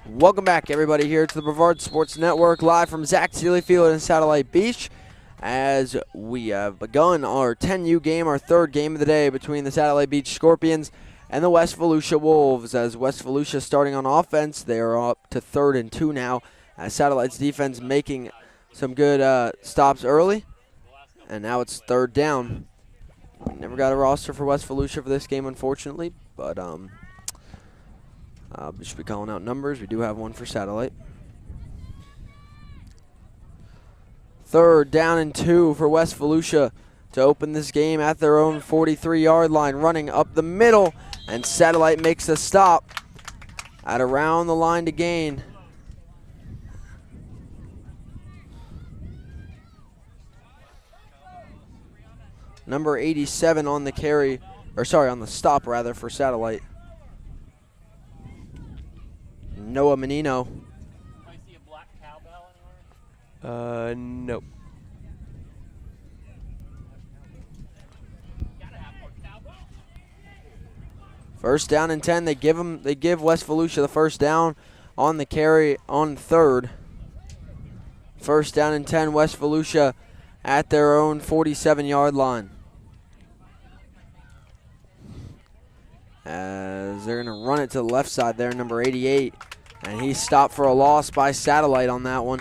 Welcome back, everybody, here to the Brevard Sports Network, live from Zach Sealy Field in Satellite Beach, as we have begun our 10U game, our third game of the day between the Satellite Beach Scorpions and the West Volusia Wolves. As West Volusia starting on offense, they are up to 3rd and 2 now, as Satellite's defense making some good stops early, and now it's 3rd down. We never got a roster for West Volusia for this game, unfortunately, but we should be calling out numbers. We do have one for Satellite. 3rd down and 2 for West Volusia to open this game at their own 43-yard line, running up the middle, and Satellite makes a stop at around the line to gain. Number 87 on the carry, on the stop rather, for Satellite. Noah Menino. I see a black cowbell anywhere? Nope. Gotta have more cowbell. 1st down and 10. They give West Volusia the 1st down on the carry on 3rd. 1st down and 10. West Volusia at their own 47-yard line. As they're going to run it to the left side there, number 88. And he's stopped for a loss by Satellite on that one.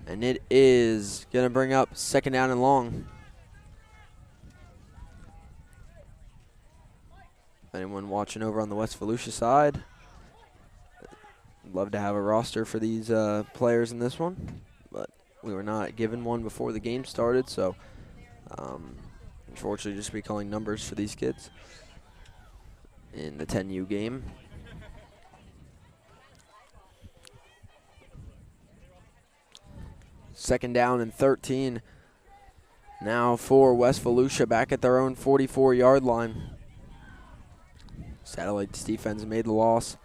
And it is going to bring up 2nd down and long. Anyone watching over on the West Volusia side, love to have a roster for these players in this one, but we were not given one before the game started, so unfortunately just be calling numbers for these kids in the 10U game. Second down and 13 now for West Volusia, back at their own 44-yard line. Satellite's defense made the loss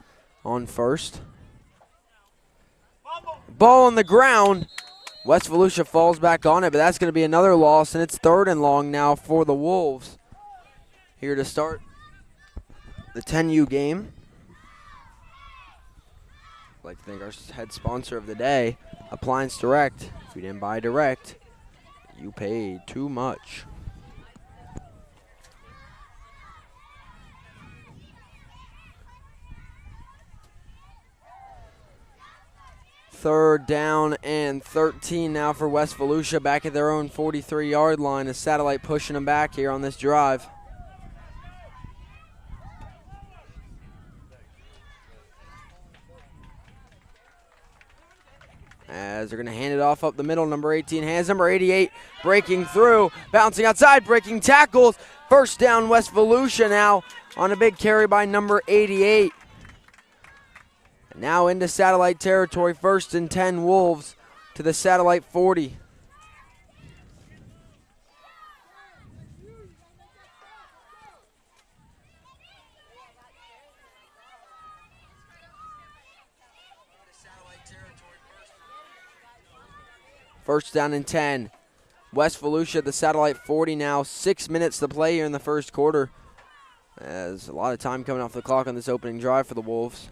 on 1st. Ball on the ground. West Volusia falls back on it, but that's going to be another loss, and it's 3rd and long now for the Wolves. Here to start the 10U game. I'd like to thank our head sponsor of the day, Appliance Direct. If you didn't buy direct, you paid too much. Third down and 13 now for West Volusia, back at their own 43-yard line, as Satellite pushing them back here on this drive. As they're going to hand it off up the middle, number 18 has number 88 breaking through, bouncing outside, breaking tackles. 1st down West Volusia now on a big carry by number 88. And now into Satellite territory, 1st and 10 Wolves to the Satellite 40. First down and 10. West Volusia, the Satellite 40 now. 6 minutes to play here in the 1st quarter. As a lot of time coming off the clock on this opening drive for the Wolves.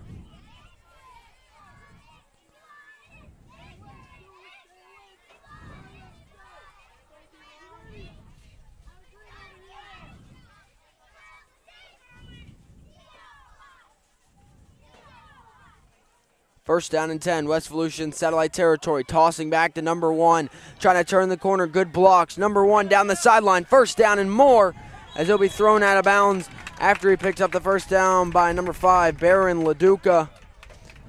First down and 10, West Volusia in Satellite territory, tossing back to number 1, trying to turn the corner, good blocks. Number 1 down the sideline, 1st down and more, as he'll be thrown out of bounds after he picks up the 1st down by number 5, Baron LaDuca.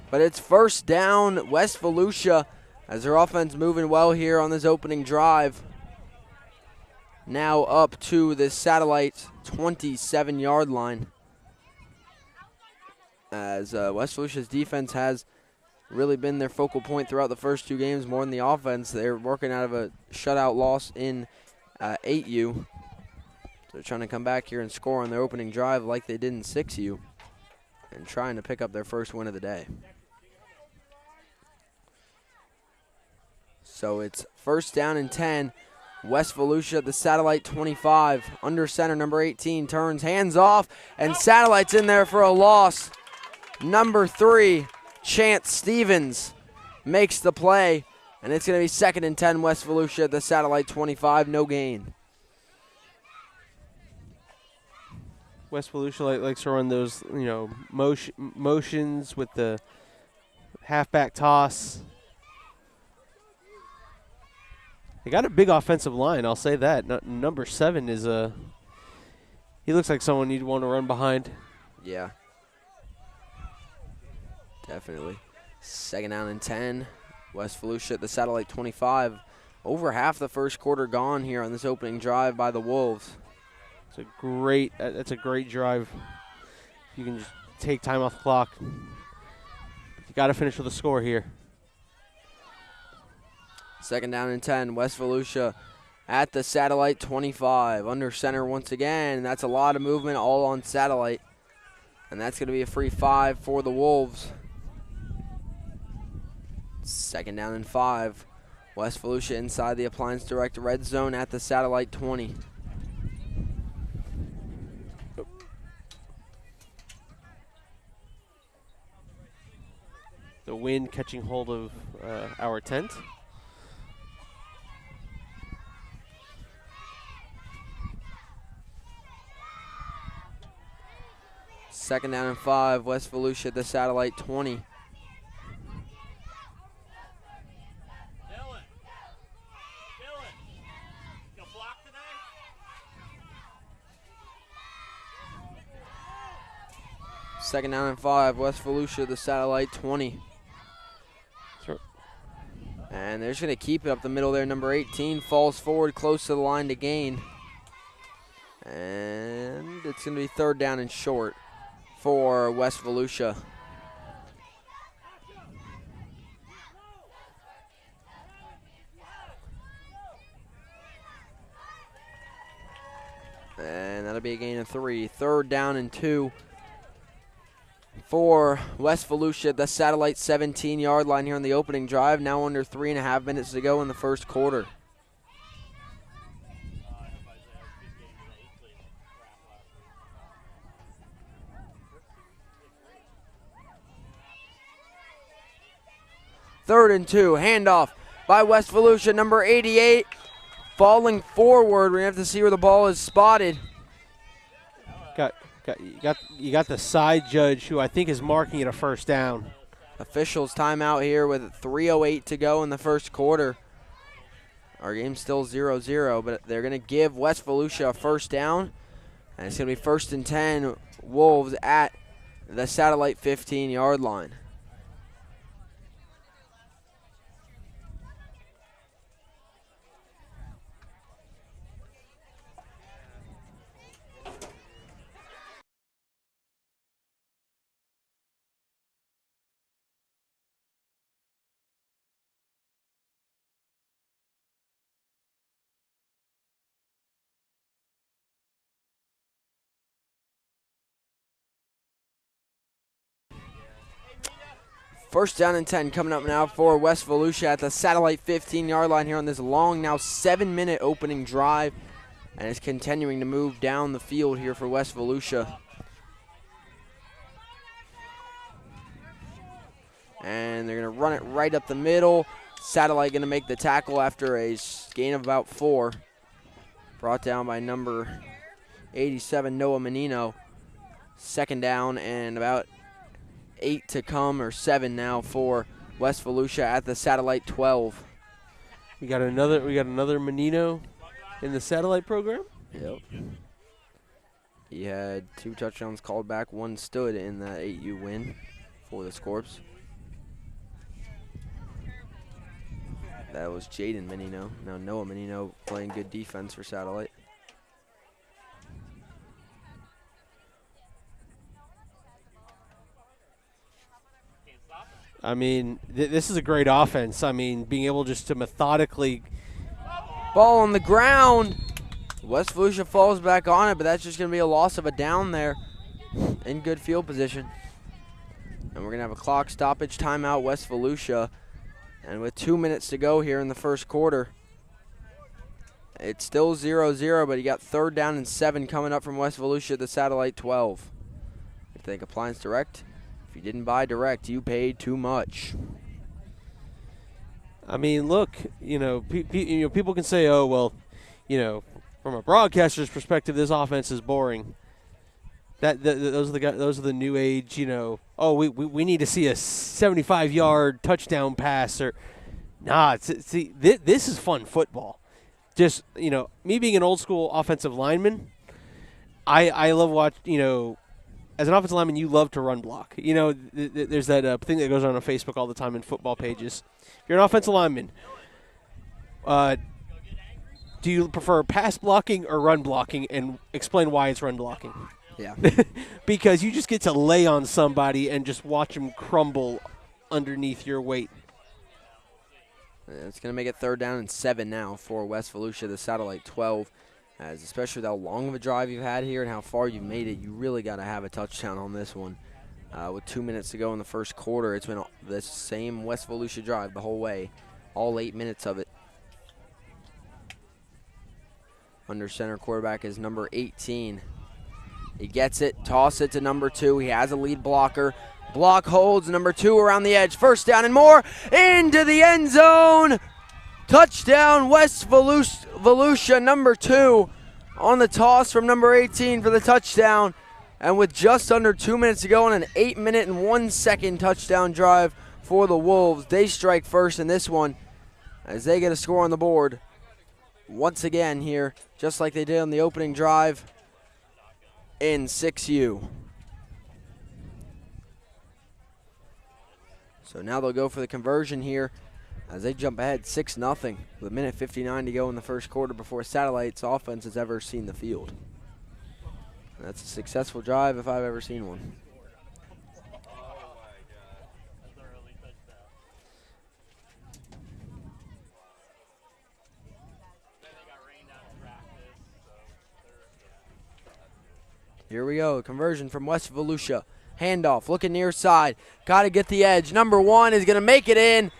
But it's 1st down, West Volusia, as their offense moving well here on this opening drive. Now up to the Satellite 27-yard line. As West Volusia's defense has really been their focal point throughout the first 2 games more than the offense. They're working out of a shutout loss in 8U. They're trying to come back here and score on their opening drive like they did in 6U and trying to pick up their first win of the day. So it's 1st down and 10. West Volusia, the Satellite 25. Under center, number 18 turns, hands off, and Satellite's in there for a loss. Number 3, Chance Stevens makes the play, and it's going to be 2nd and 10, West Volusia at the Satellite 25, no gain. West Volusia likes to run those, motions with the halfback toss. They got a big offensive line, I'll say that. Number 7 is he looks like someone you'd want to run behind. Yeah. Definitely. 2nd down and 10. West Volusia at the Satellite 25. Over half the first quarter gone here on this opening drive by the Wolves. That's a great drive. You can just take time off the clock. You got to finish with a score here. 2nd down and 10. West Volusia at the Satellite 25. Under center once again. That's a lot of movement all on Satellite. And that's going to be a free 5 for the Wolves. 2nd down and 5. West Volusia inside the Appliance Direct red zone at the Satellite 20. The wind catching hold of our tent. Second down and 5. West Volusia at the Satellite 20. Second down and 5, West Volusia, the Satellite 20. Sure. And they're just going to keep it up the middle there. Number 18 falls forward close to the line to gain. And it's going to be 3rd down and short for West Volusia. And that'll be a gain of 3. 3rd down and 2. For West Volusia, the Satellite 17-yard line here on the opening drive. Now under 3.5 minutes to go in the first quarter. Third and 2, handoff by West Volusia, number 88, falling forward. We have to see where the ball is spotted. You got the side judge who I think is marking it a 1st down. Officials timeout here with 3:08 to go in the first quarter. Our game's still 0-0, but they're going to give West Volusia a 1st down. And it's going to be 1st and 10, Wolves at the Satellite 15-yard line. First down and 10 coming up now for West Volusia at the Satellite 15-yard line here on this long, now 7-minute opening drive. And it's continuing to move down the field here for West Volusia. And they're going to run it right up the middle. Satellite going to make the tackle after a gain of about 4. Brought down by number 87, Noah Menino. 2nd down and about 8 to come, or 7 now for West Volusia at the Satellite 12. We got another Menino in the Satellite program. Yep. He had 2 touchdowns called back, 1 stood in that 8U win for the Scorps. That was Jaden Menino. Now Noah Menino playing good defense for Satellite. I mean, this is a great offense. I mean, being able just to methodically. Ball on the ground. West Volusia falls back on it, but that's just going to be a loss of a down there in good field position. And we're going to have a clock stoppage timeout, West Volusia. And with 2 minutes to go here in the first quarter, it's still 0-0, but you got 3rd down and 7 coming up from West Volusia, the Satellite 12. I think Appliance Direct If you didn't buy direct, you paid too much. I mean, look, people can say, oh, well, from a broadcaster's perspective, this offense is boring. Those are the new age, oh, we need to see a 75-yard touchdown pass. Or nah, this is fun football. Just, me being an old school offensive lineman, I love watching, as an offensive lineman, you love to run block. There's that thing that goes on Facebook all the time in football pages. If you're an offensive lineman, do you prefer pass blocking or run blocking, and explain why it's run blocking? Yeah. Because you just get to lay on somebody and just watch them crumble underneath your weight. It's going to make it 3rd down and 7 now for West Volusia, the Satellite 12. As especially with how long of a drive you've had here and how far you've made it, you really got to have a touchdown on this one. With 2 minutes to go in the first quarter, it's been this same West Volusia drive the whole way, all 8 minutes of it. Under center quarterback is number 18. He gets it, toss it to number 2. He has a lead blocker. Block holds, number 2 around the edge. 1st down and more, into the end zone. Touchdown, West Volusia, number 2 on the toss from number 18 for the touchdown. And with just under 2 minutes to go on an 8-minute and 1 second touchdown drive for the Wolves, they strike first in this one as they get a score on the board once again here, just like they did on the opening drive in 6U. So now they'll go for the conversion here as they jump ahead 6-0 with 1:59 to go in the first quarter before Satellite's offense has ever seen the field. And that's a successful drive if I've ever seen one. Here we go, conversion from West Volusia. Handoff, looking near side. Got to get the edge. Number 1 is going to make it in.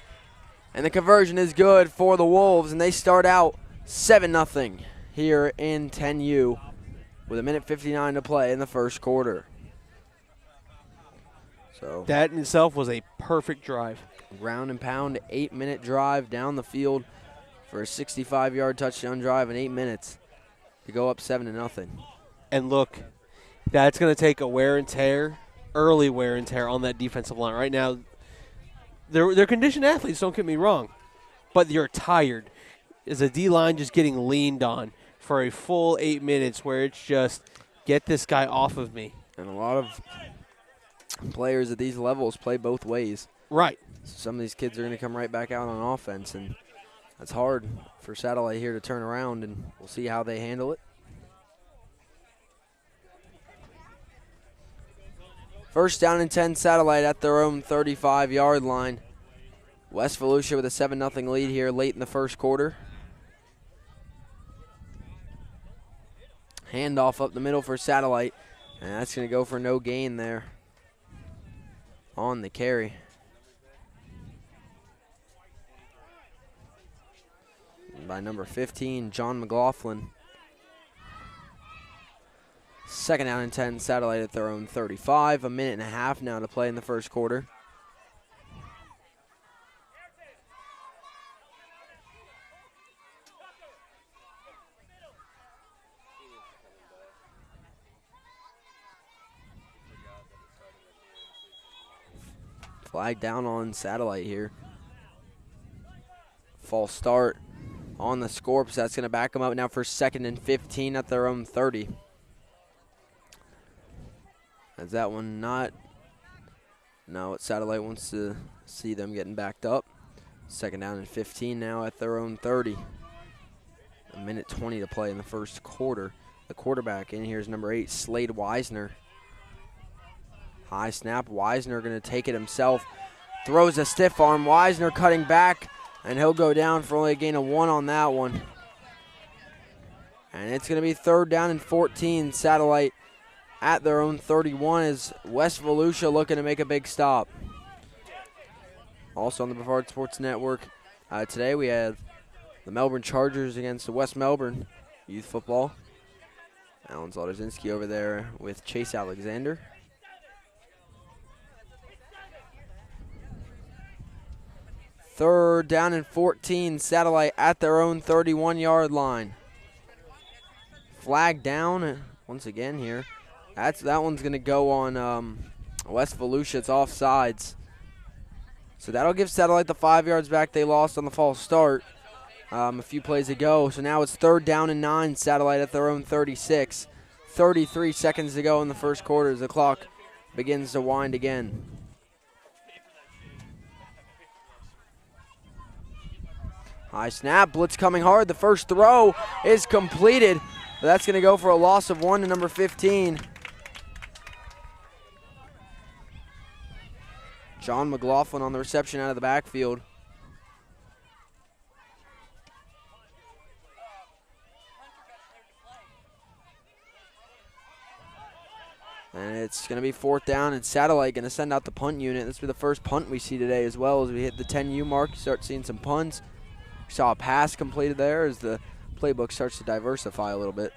And the conversion is good for the Wolves. And they start out 7-0 here in 10U with 1:59 to play in the first quarter. So that in itself was a perfect drive. Ground and pound, 8-minute drive down the field for a 65-yard touchdown drive in 8 minutes to go up 7-0. And look, that's going to take a wear and tear, early wear and tear on that defensive line. Right now, they're conditioned athletes, don't get me wrong, but you're tired. Is a D-line just getting leaned on for a full 8 minutes where it's just, get this guy off of me. And a lot of players at these levels play both ways. Right. Some of these kids are going to come right back out on offense, and that's hard for Satellite here to turn around, and we'll see how they handle it. First down and 10, Satellite at their own 35-yard line. West Volusia with a 7-0 lead here late in the first quarter. Handoff up the middle for Satellite, and that's going to go for no gain there on the carry. By number 15, John McLaughlin. 2nd down and 10, Satellite at their own 35. 1.5 minutes now to play in the first quarter. Flag down on Satellite here. False start on the Scorps. That's going to back them up now for 2nd and 15 at their own 30. Is that one not? No, Satellite wants to see them getting backed up. 2nd down and 15 now at their own 30. 1:20 to play in the first quarter. The quarterback in here is number 8, Slade Wisner. High snap. Wisner going to take it himself. Throws a stiff arm. Wisner cutting back, and he'll go down for only a gain of 1 on that one. And it's going to be 3rd down and 14. Satellite at their own 31 is West Volusia looking to make a big stop. Also on the Brevard Sports Network today we have the Melbourne Chargers against the West Melbourne youth football. Alan Zolderzinski over there with Chase Alexander. Third down and 14. Satellite at their own 31-yard line. Flag down once again here. That one's going to go on West Volusia. It's offsides. So that'll give Satellite the 5 yards back they lost on the false start a few plays ago. So now it's third down and 9. Satellite at their own 36. 33 seconds to go in the first quarter as the clock begins to wind again. High snap, blitz coming hard. The first throw is completed. But that's going to go for a loss of 1 to number 15. John McLaughlin on the reception out of the backfield. And it's going to be fourth down, and Satellite going to send out the punt unit. This will be the first punt we see today as well. As we hit the 10U mark, you start seeing some punts. We saw a pass completed there as the playbook starts to diversify a little bit.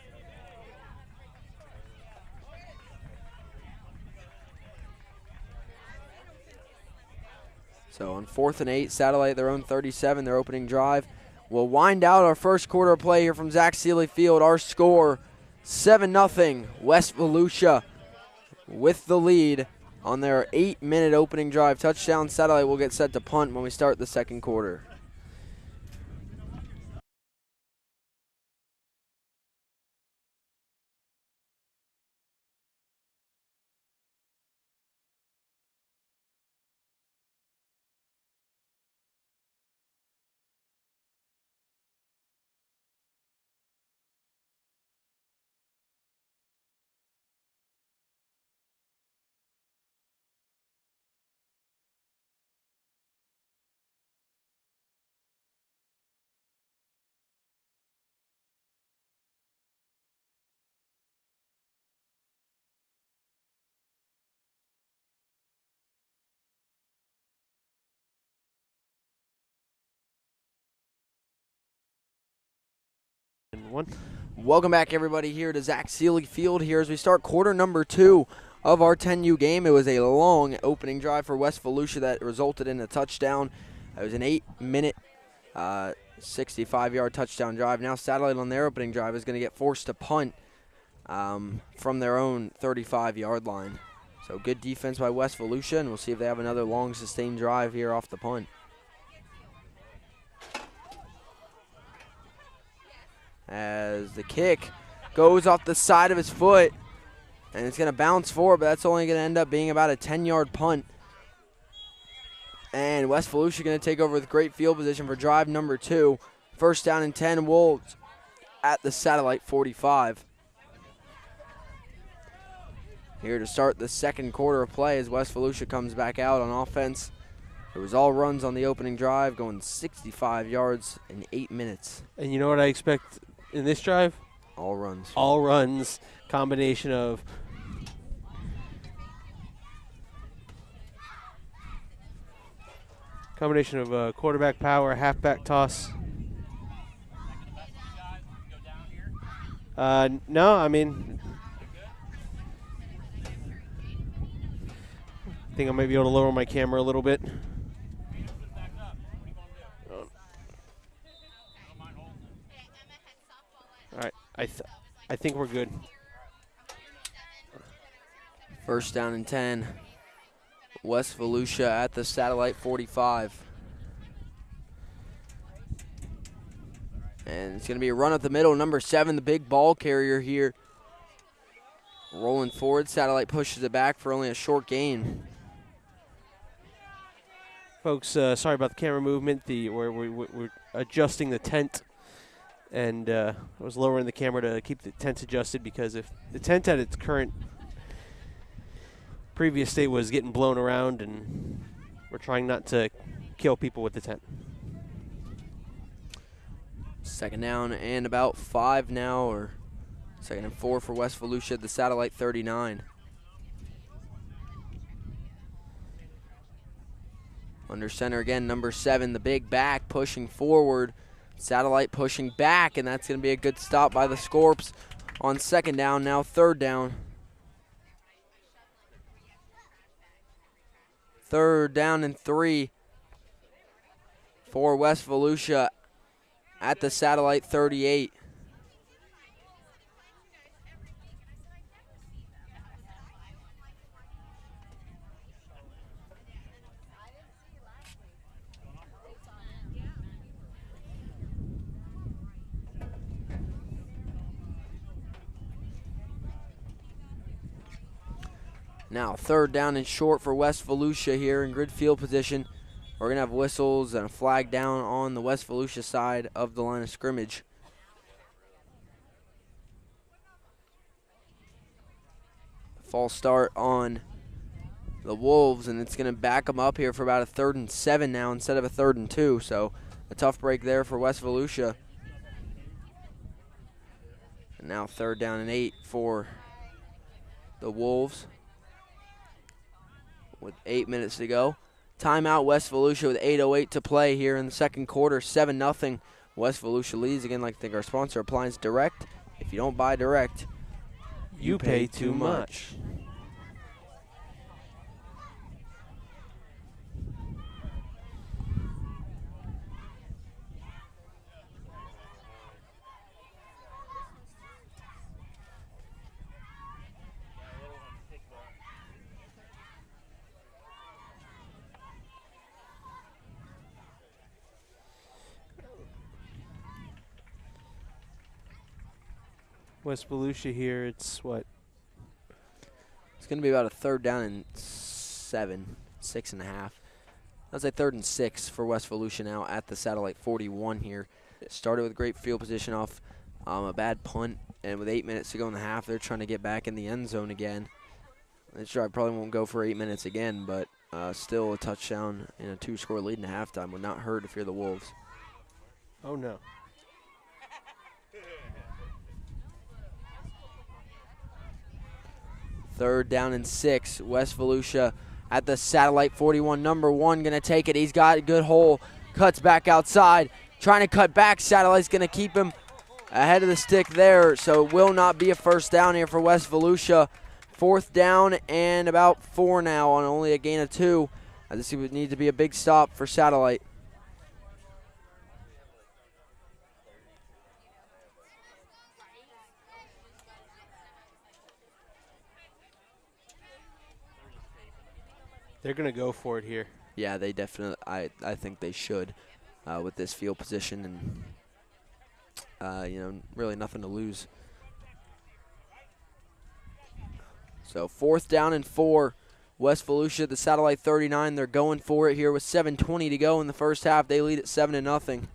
So on 4th and 8, Satellite their own 37, their opening drive. We'll wind out our first quarter of play here from Zach Sealy Field. Our score, 7-0, West Volusia with the lead on their 8-minute opening drive. Touchdown. Satellite will get set to punt when we start the second quarter. One. Welcome back, everybody, here to Zach Sealy Field here as we start quarter number 2 of our 10U game. It was a long opening drive for West Volusia that resulted in a touchdown. It was an 8-minute, 65-yard touchdown drive. Now Satellite on their opening drive is going to get forced to punt from their own 35-yard line. So good defense by West Volusia, and we'll see if they have another long sustained drive here off the punt. As the kick goes off the side of his foot, and it's going to bounce forward, but that's only going to end up being about a 10-yard punt. And West Volusia going to take over with great field position for drive number 2. First down and 10, Wolves at the Satellite 45. Here to start the second quarter of play as West Volusia comes back out on offense. It was all runs on the opening drive, going 65 yards in 8 minutes. And you know what I expect in this drive? All runs. All runs, combination of quarterback power, halfback toss. No, I mean, I think I might be able to lower my camera a little bit. All right, I think we're good. First down and 10. West Volusia at the Satellite 45. And it's going to be a run up the middle. Number 7, the big ball carrier here. Rolling forward. Satellite pushes it back for only a short gain. Folks, sorry about the camera movement. We're adjusting the tent. And I was lowering the camera to keep the tent adjusted because if the tent at its current previous state was getting blown around, and we're trying not to kill people with the tent. Second down and about 5 now, or second and 4 for West Volusia at the Satellite 39. Under center again, number 7, the big back pushing forward. Satellite pushing back, and that's going to be a good stop by the Scorps on second down, now third down. Third down and 3. for West Volusia at the Satellite 38. Now 3rd down and short for West Volusia here in grid field position. We're going to have whistles and a flag down on the West Volusia side of the line of scrimmage. False start on the Wolves, and it's going to back them up here for about a 3rd and 7 now instead of a 3rd and 2. So a tough break there for West Volusia. And now 3rd down and 8 for the Wolves with 8 minutes to go. Timeout, West Volusia with 8:08 to play here in the second quarter. 7-0. West Volusia leads. Again, like to thank our sponsor, Appliance Direct. If you don't buy direct, you pay too much. West Volusia here, it's what? It's going to be about a 3rd down and 7, 6.5. That's a 3rd and 6 for West Volusia now at the Satellite 41 here. It started with great field position off a bad punt, and with 8 minutes to go in the half, they're trying to get back in the end zone again. This drive probably won't go for 8 minutes again, but still a touchdown in a 2-score lead in halftime would not hurt if you're the Wolves. Oh, no. Third down and 6. West Volusia at the Satellite 41. Number 1 going to take it. He's got a good hole. Cuts back outside. Trying to cut back. Satellite's going to keep him ahead of the stick there. So it will not be a first down here for West Volusia. 4th down and about 4 now on only a gain of 2. This would need to be a big stop for Satellite. They're going to go for it here. Yeah, they definitely, I think they should with this field position and, really nothing to lose. So 4th down and 4. West Volusia, the Satellite 39, they're going for it here with 7:20 to go in the first half. They lead at 7-0.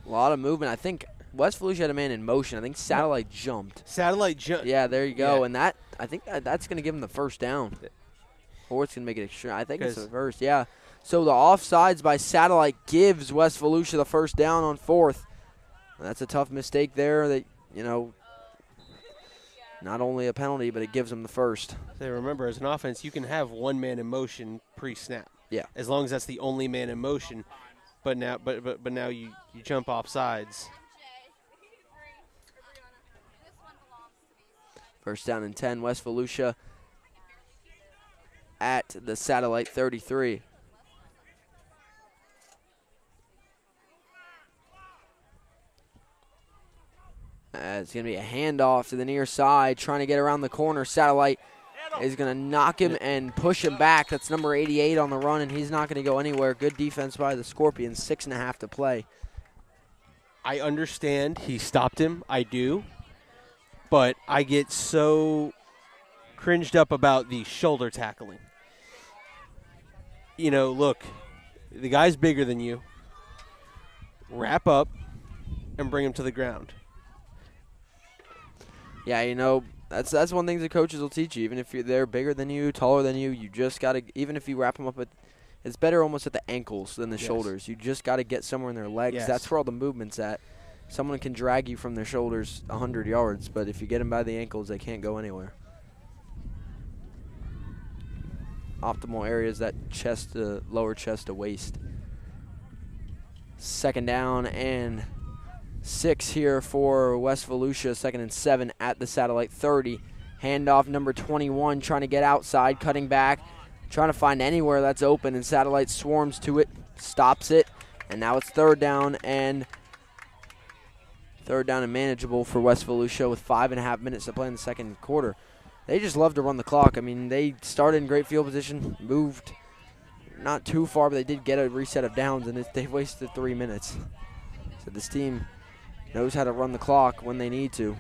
A lot of movement. I think West Volusia had a man in motion. I think Satellite jumped. Satellite jumped. Yeah, there you go. Yeah. And I think that's going to give them the first down. Or it's going to make it extra. I think it's the first, yeah. So the offsides by Satellite gives West Volusia the first down on 4th. That's a tough mistake there that, not only a penalty, but it gives them the first. So remember, as an offense, you can have one man in motion pre-snap. Yeah. As long as that's the only man in motion. But now you jump off sides. First down and 10, West Volusia at the Satellite 33. It's going to be a handoff to the near side, trying to get around the corner. Satellite is going to knock him and push him back. That's number 88 on the run, and he's not going to go anywhere. Good defense by the Scorpions, 6.5 to play. I understand he stopped him. I do. But I get so cringed up about the shoulder tackling. Look, the guy's bigger than you. Wrap up and bring him to the ground. Yeah, that's one thing the coaches will teach you. Even if they're bigger than you, taller than you, you just got to, even if you wrap them up it's better almost at the ankles than the shoulders. You just got to get somewhere in their legs. Yes. That's where all the movement's at. Someone can drag you from their shoulders 100 yards, but if you get them by the ankles, they can't go anywhere. Optimal areas, that chest to lower chest to waist. 2nd down and 6 here for West Volusia. 2nd and 7 at the Satellite 30. Handoff number 21 trying to get outside, cutting back, trying to find anywhere that's open, and Satellite swarms to it, stops it, and now it's third down and manageable for West Volusia with 5.5 minutes to play in the second quarter. They just love to run the clock. I mean, they started in great field position, moved not too far, but they did get a reset of downs, and they wasted 3 minutes. So this team knows how to run the clock when they need to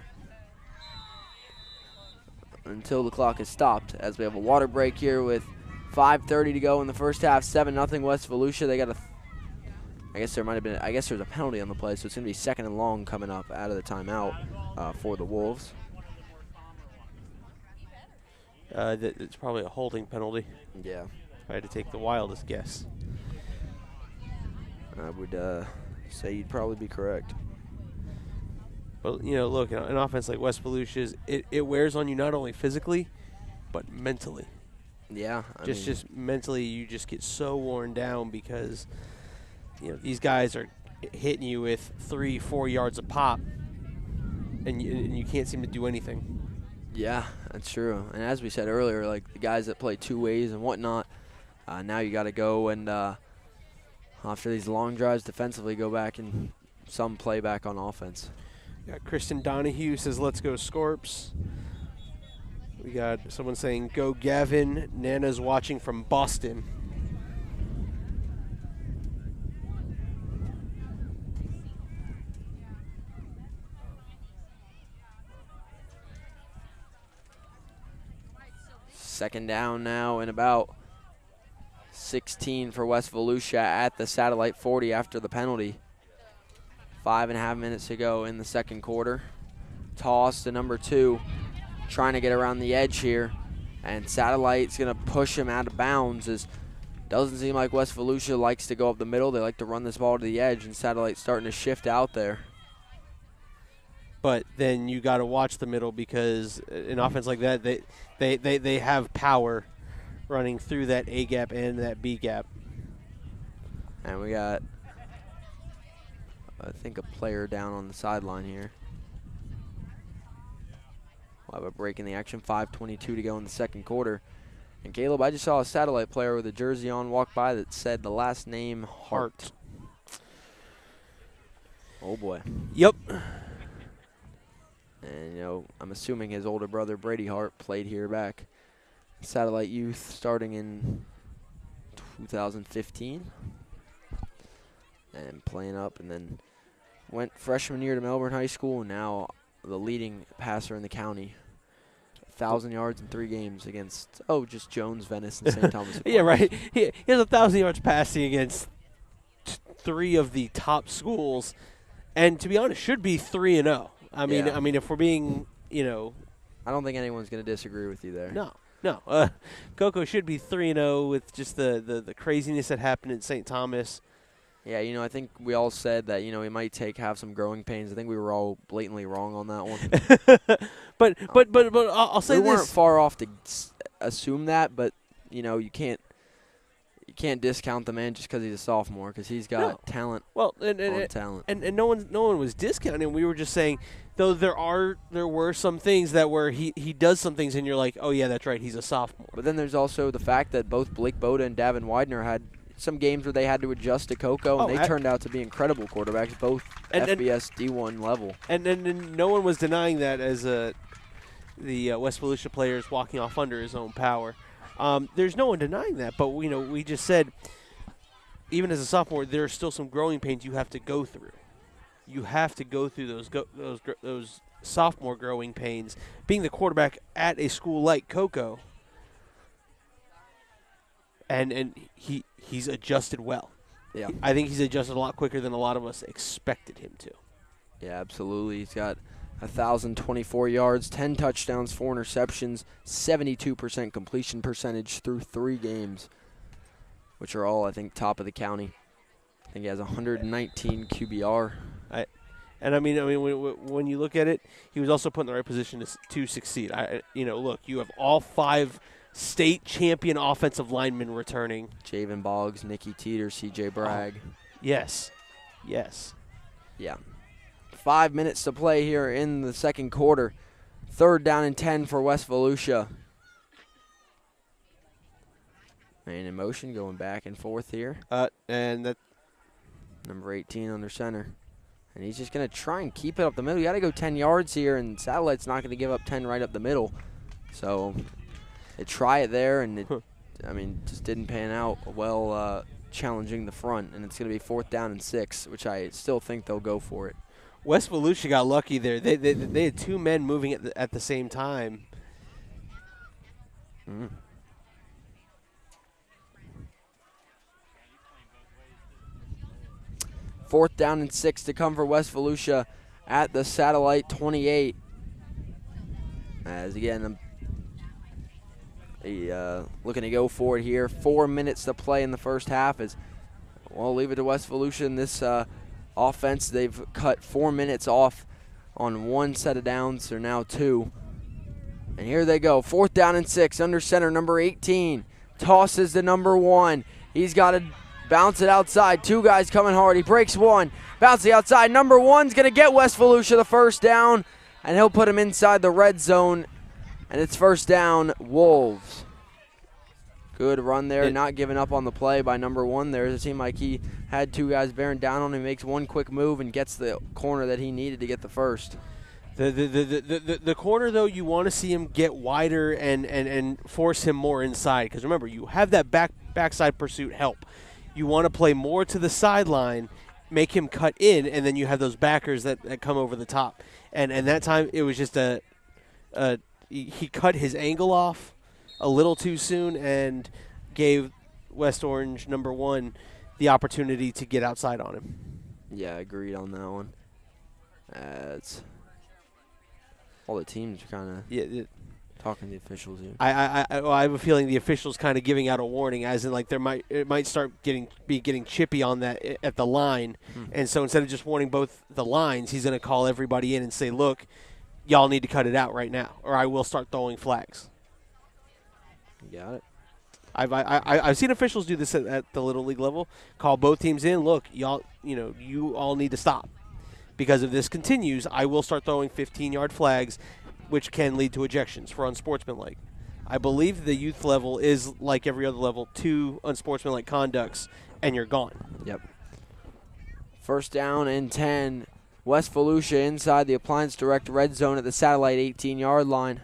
until the clock is stopped, as we have a water break here with 5:30 to go in the first half. 7-0 West Volusia. They got I guess there's a penalty on the play, so it's going to be 2nd and long coming up out of the timeout for the Wolves. It's probably a holding penalty. Yeah. If I had to take the wildest guess. I would say you'd probably be correct. But, look, an offense like West Volusia's, it wears on you not only physically, but mentally. Yeah. Just mentally, you just get so worn down because these guys are hitting you with 3-4 yards a pop, and you can't seem to do anything. Yeah, that's true. And as we said earlier, like the guys that play two ways and whatnot, now you got to go and after these long drives defensively, go back and some play back on offense. Got Kristen Donahue says, "Let's go Scorps." We got someone saying, "Go Gavin." Nana's watching from Boston. Second down now and about 16 for West Volusia at the Satellite 40 after the penalty. 5.5 minutes to go in the second quarter. Toss to number 2, trying to get around the edge here. And Satellite's going to push him out of bounds. As doesn't seem like West Volusia likes to go up the middle. They like to run this ball to the edge, and Satellite's starting to shift out there. But then you got to watch the middle because an offense like that, they have power running through that A gap and that B gap. And we got, I think, a player down on the sideline here. We'll have a break in the action. 5:22 to go in the second quarter. And Caleb, I just saw a Satellite player with a jersey on walk by that said the last name Hart. Oh boy. Yep. And, I'm assuming his older brother, Brady Hart, played here back Satellite Youth starting in 2015. And playing up, and then went freshman year to Melbourne High School, and now the leading passer in the county. 1,000 yards in 3 games against, just Jones, Venice, and St. Thomas. Yeah, right. He has 1,000 yards passing against 3 of the top schools, and to be honest, should be 3-0. I mean, if we're being, I don't think anyone's going to disagree with you there. No. Coco should be 3-0 with just the craziness that happened in St. Thomas. Yeah, I think we all said that, he might have some growing pains. I think we were all blatantly wrong on that one. but I'll say this. We weren't far off to assume that, but, you can't discount the man just because he's a sophomore, because he's got talent. Well, talent. And no one was discounting. We were just saying, though there were some things that where he does some things and you're like, oh yeah, that's right, he's a sophomore. But then there's also the fact that both Blake Boda and Davin Widener had some games where they had to adjust to Coco, and they turned out to be incredible quarterbacks, both FBS D1 level. And no one was denying that as the West Volusia players walking off under his own power. There's no one denying that, but we just said, even as a sophomore, there are still some growing pains you have to go through. You have to go through those sophomore growing pains. Being the quarterback at a school like Coco, and he's adjusted well. Yeah, I think he's adjusted a lot quicker than a lot of us expected him to. Yeah, absolutely. He's got 1,024 yards, 10 touchdowns, 4 interceptions, 72% completion percentage through 3 games, which are all, I think, top of the county. I think he has 119 QBR. I mean, when you look at it, he was also put in the right position to succeed. Look, you have all 5 state champion offensive linemen returning. Javen Boggs, Nikki Teeter, C.J. Bragg. Yes. Yeah. 5 minutes to play here in the second quarter. 3rd down and 10 for West Volusia. Man in motion, going back and forth here. And that Number 18 under center. And he's just going to try and keep it up the middle. You got to go 10 yards here, and Satellite's not going to give up 10 right up the middle. So they try it there, and it, just didn't pan out well, challenging the front. And it's going to be 4th down and 6, which I still think they'll go for it. West Volusia got lucky there. They had 2 men moving at the same time. 4th down and 6 to come for West Volusia at the Satellite 28. As again, looking to go for it here. 4 minutes to play in the first half. As we'll leave it to West Volusia in this offense. They've cut 4 minutes off on 1 set of downs. They're now 2. And here they go. 4th down and 6 under center. Number 18 tosses to number 1. He's got to bounce it outside. 2 guys coming hard. He breaks 1. Bouncing outside. Number 1's going to get West Volusia the first down, and he'll put him inside the red zone. And it's 1st down, Wolves. Good run there, not giving up on the play by number 1 there. It seemed like he had 2 guys bearing down on him. He makes 1 quick move and gets the corner that he needed to get the first. The corner, though, you want to see him get wider and force him more inside. Because remember, you have that backside pursuit help. You want to play more to the sideline, make him cut in, and then you have those backers that come over the top. And that time it was just he cut his angle off a little too soon and gave West Orange number 1 the opportunity to get outside on him. Yeah, agreed on that one. It's all the teams are kind of talking to the officials here. I have a feeling the officials kind of giving out a warning, as in like it might start getting chippy on that at the line, and so instead of just warning both the lines, he's going to call everybody in and say, "Look, y'all need to cut it out right now, or I will start throwing flags." You got it. I've seen officials do this at the Little League level. Call both teams in. Look, y'all, you all need to stop, because if this continues, I will start throwing 15-yard flags, which can lead to ejections for unsportsmanlike. I believe the youth level is like every other level, 2 unsportsmanlike conducts, and you're gone. Yep. 1st down and 10. West Volusia inside the Appliance Direct red zone at the Satellite 18-yard line.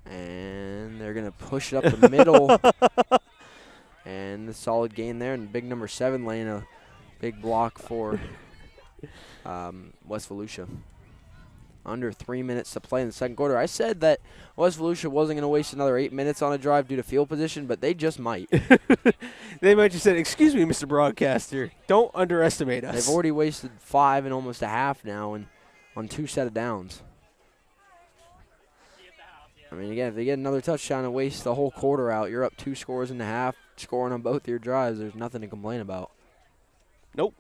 And they're going to push it up the middle. And the solid gain there. And big number 7 laying a big block for West Volusia. Under 3 minutes to play in the second quarter. I said that West Volusia wasn't going to waste another 8 minutes on a drive due to field position, but they just might. They might just say, "Excuse me, Mr. Broadcaster, don't underestimate us." They've already wasted 5 and almost a half now on 2 set of downs. I mean, again, if they get another touchdown and waste the whole quarter out, you're up 2 scores and a half, scoring on both your drives. There's nothing to complain about. Nope.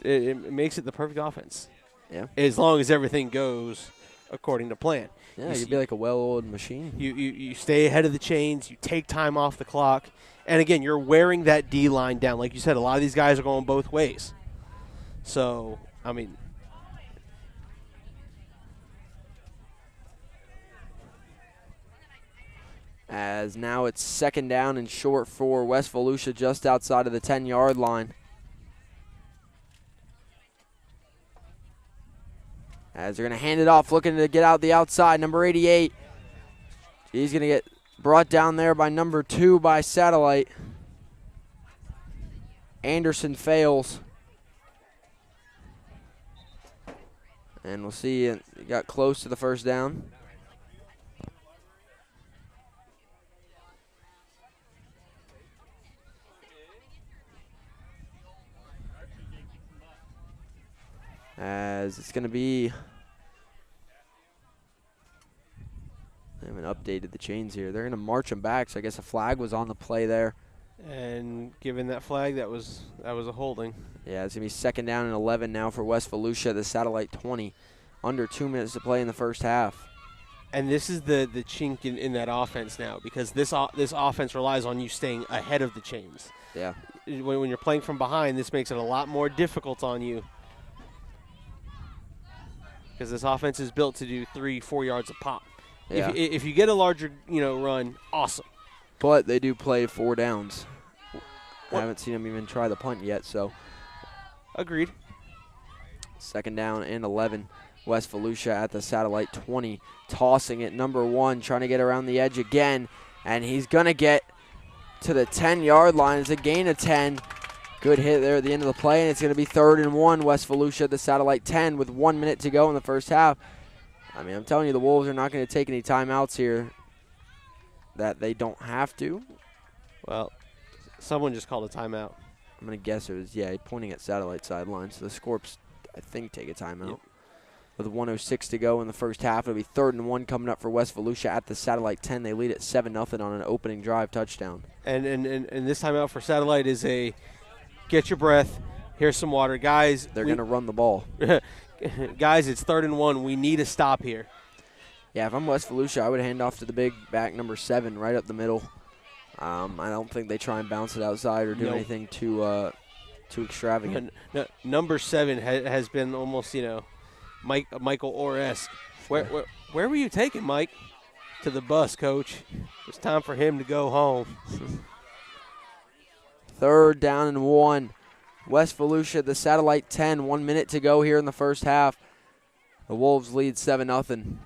It makes it the perfect offense. Yeah. As long as everything goes according to plan. Yeah, you'd be like a well-oiled machine. You stay ahead of the chains. You take time off the clock. And, again, you're wearing that D-line down. Like you said, a lot of these guys are going both ways. So, I mean, as now it's 2nd down and short for West Volusia just outside of the 10-yard line. As they're going to hand it off, looking to get out the outside, number 88. He's going to get brought down there by number 2 by Satellite. Anderson fails. And we'll see, it got close to the 1st down. As it's going to be, they haven't updated the chains here. They're going to march them back, so I guess a flag was on the play there. And given that flag, that was a holding. Yeah, it's going to be 2nd down and 11 now for West Volusia, the Satellite 20. Under 2 minutes to play in the first half. And this is the chink in that offense now, because this offense relies on you staying ahead of the chains. Yeah. When you're playing from behind, this makes it a lot more difficult on you. because this offense is built to do 3-4 yards a pop. Yeah. If you get a larger run, awesome. But they do play 4 downs. I What? haven't seen them even try the punt yet, so. Agreed. 2nd down and 11. West Volusia at the satellite 20, tossing it, number 1, trying to get around the edge again, and he's going to get to the 10-yard line. It's a gain of 10. Good hit there at the end of the play, and it's going to be 3rd and 1. West Volusia at the satellite 10 with 1 minute to go in the first half. I mean, I'm telling you, the Wolves are not going to take any timeouts here that they don't have to. Well, someone just called a timeout. I'm going to guess it was, pointing at satellite sideline. So the Scorps, I think, take a timeout. Yep. With 1:06 to go in the first half, it'll be 3rd and 1 coming up for West Volusia at the satellite 10. They lead at 7-0 on an opening drive touchdown. And this timeout for satellite is a get your breath. Here's some water, guys. They're going to run the ball. Guys, it's 3rd and 1. We need a stop here. Yeah, if I'm West Volusia, I would hand off to the big back, number 7, right up the middle. I don't think they try and bounce it outside or do anything too extravagant. No, number 7 has been almost, Michael Orr-esque. Where were you taking, Mike? To the bus, coach. It's time for him to go home. 3rd down and 1. West Volusia, the satellite 10. 1 minute to go here in the first half. The Wolves lead 7-0.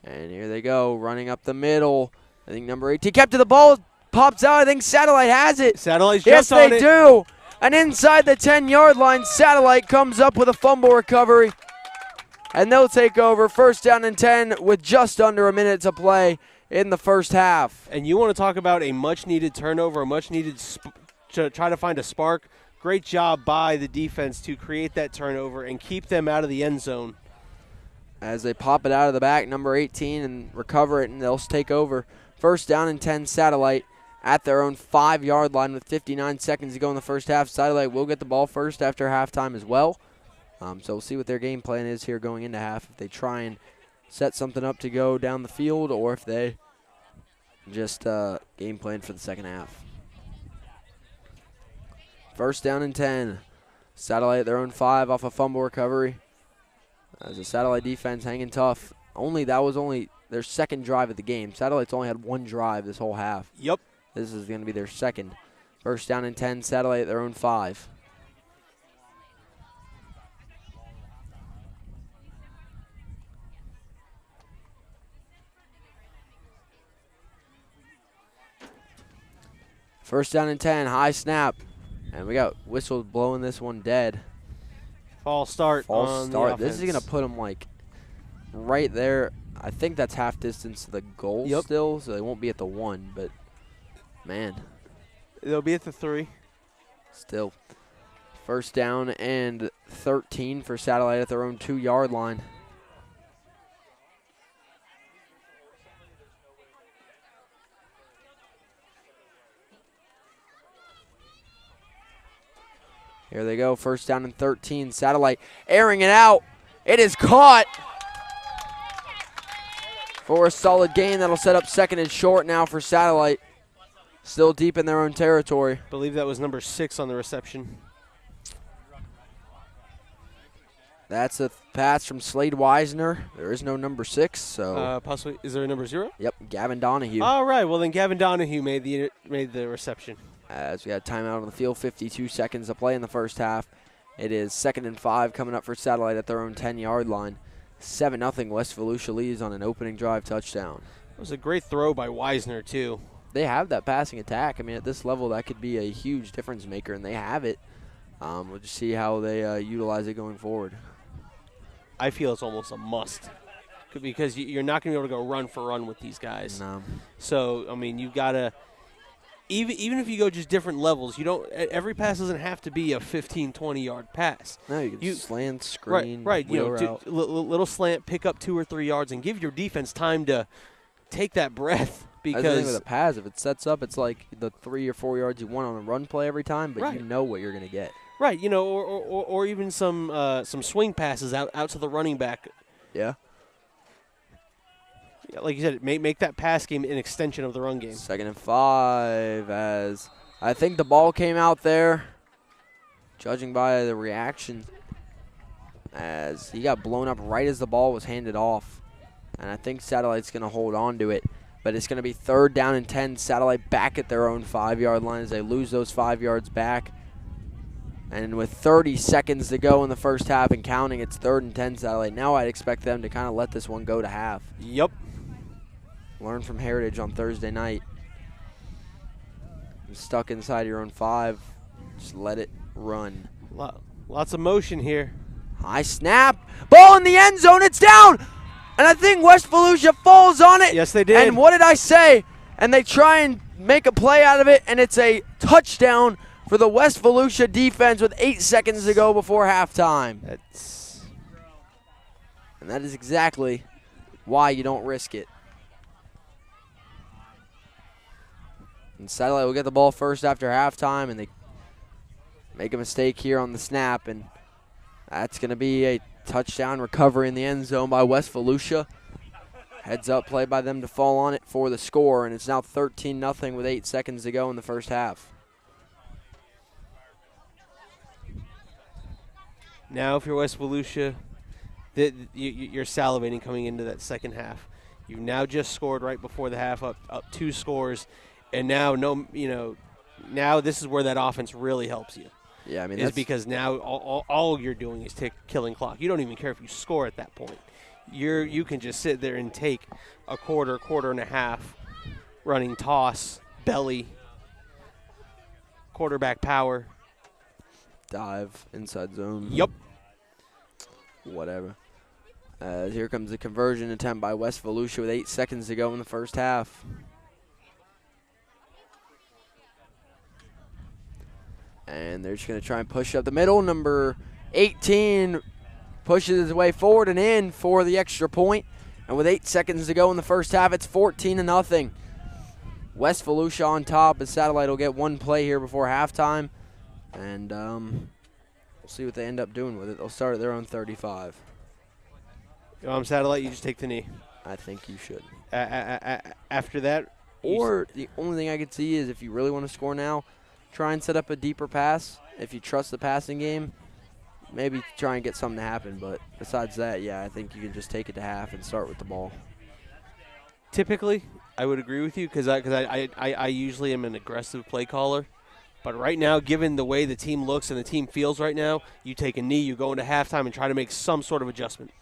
And here they go, running up the middle. I think number 18 kept to the ball, pops out. I think Satellite has it. Satellite's yes, jumped on they it. do. And inside the 10-yard line, Satellite comes up with a fumble recovery. And they'll take over 1st down and 10 with just under a minute to play in the first half. And you want to talk about a much-needed turnover, a much-needed to try to find a spark. Great job by the defense to create that turnover and keep them out of the end zone. As they pop it out of the back, number 18, and recover it, and they'll take over. 1st down and 10, Satellite at their own 5-yard line with 59 seconds to go in the first half. Satellite will get the ball first after halftime as well. So we'll see what their game plan is here going into half. If they try and set something up to go down the field or if they just game plan for the second half. 1st down and 10. Satellite at their own 5 off a fumble recovery. As the Satellite defense hanging tough. That was only their 2nd drive of the game. Satellite's only had 1 drive this whole half. Yep. This is going to be their 2nd. 1st down and 10, Satellite at their own 5. First down and 10, high snap. And we got whistles blowing this one dead. False start. False start. This is going to put them right there. I think that's half distance to the goal still, so they won't be at the 1, but man. They'll be at the 3. Still. 1st down and 13 for Satellite at their own 2-yard line. Here they go, 1st down and 13. Satellite airing it out. It is caught for a solid gain. That'll set up 2nd and short now for Satellite. Still deep in their own territory. I believe that was number 6 on the reception. That's a pass from Slade Wisner. There is no number 6, so. Possibly, is there a number 0? Yep, Gavin Donahue. All right, well then Gavin Donahue made the reception. As we got timeout on the field, 52 seconds to play in the first half. It is 2nd and 5 coming up for Satellite at their own 10-yard line. 7-0 West Volusia leads on an opening drive touchdown. It was a great throw by Wisner, too. They have that passing attack. I mean, at this level, that could be a huge difference maker, and they have it. We'll just see how they utilize it going forward. I feel it's almost a must because you're not going to be able to go run for run with these guys. No. So, I mean, you've got to – even if you go just different levels, you don't. Every pass doesn't have to be a 15, 20-yard pass. No, you can slant, screen, right. wheel route. Little slant, pick up 2 or 3 yards, and give your defense time to take that breath. Because I think with a pass, if it sets up, it's like the 3 or 4 yards you want on a run play every time, but you know what you're going to get. Right, or even some swing passes out to the running back. Yeah. like you said, make that pass game an extension of the run game. 2nd and 5 as I think the ball came out there, judging by the reaction, as he got blown up right as the ball was handed off. And I think Satellite's going to hold on to it. But it's going to be 3rd down and 10. Satellite back at their own 5-yard line as they lose those 5 yards back. And with 30 seconds to go in the first half and counting, it's 3rd and 10 Satellite. Now I'd expect them to kind of let this one go to half. Yep. Learn from Heritage on Thursday night. You're stuck inside your own 5. Just let it run. Lots of motion here. High snap. Ball in the end zone. It's down. And I think West Volusia falls on it. Yes, they did. And what did I say? And they try and make a play out of it, and it's a touchdown for the West Volusia defense with 8 seconds to go before halftime. And that is exactly why you don't risk it. And Satellite will get the ball first after halftime, and they make a mistake here on the snap, and that's going to be a touchdown recovery in the end zone by West Volusia. Heads up play by them to fall on it for the score, and it's now 13-0 with 8 seconds to go in the first half. Now if you're West Volusia, you're salivating coming into that second half. You've now just scored right before the half, up 2 scores, and now now this is where that offense really helps you. Yeah, I mean, is because now all you're doing is killing clock. You don't even care if you score at that point. You can just sit there and take a quarter and a half, running toss, belly, quarterback power, dive, inside zone. Yep. Whatever. Here comes the conversion attempt by West Volusia with 8 seconds to go in the first half. And they're just going to try and push up the middle. Number 18 pushes his way forward and in for the extra point. And with 8 seconds to go in the first half, it's 14-0. West Volusia on top, as Satellite will get one play here before halftime. And we'll see what they end up doing with it. They'll start at their own 35. Satellite, you just take the knee. I think you should. After that? Or the only thing I could see is if you really want to score now, try and set up a deeper pass. If you trust the passing game, maybe try and get something to happen. But besides that, yeah, I think you can just take it to half and start with the ball. Typically, I would agree with you because I usually am an aggressive play caller. But right now, given the way the team looks and the team feels right now, you take a knee, you go into halftime and try to make some sort of adjustment.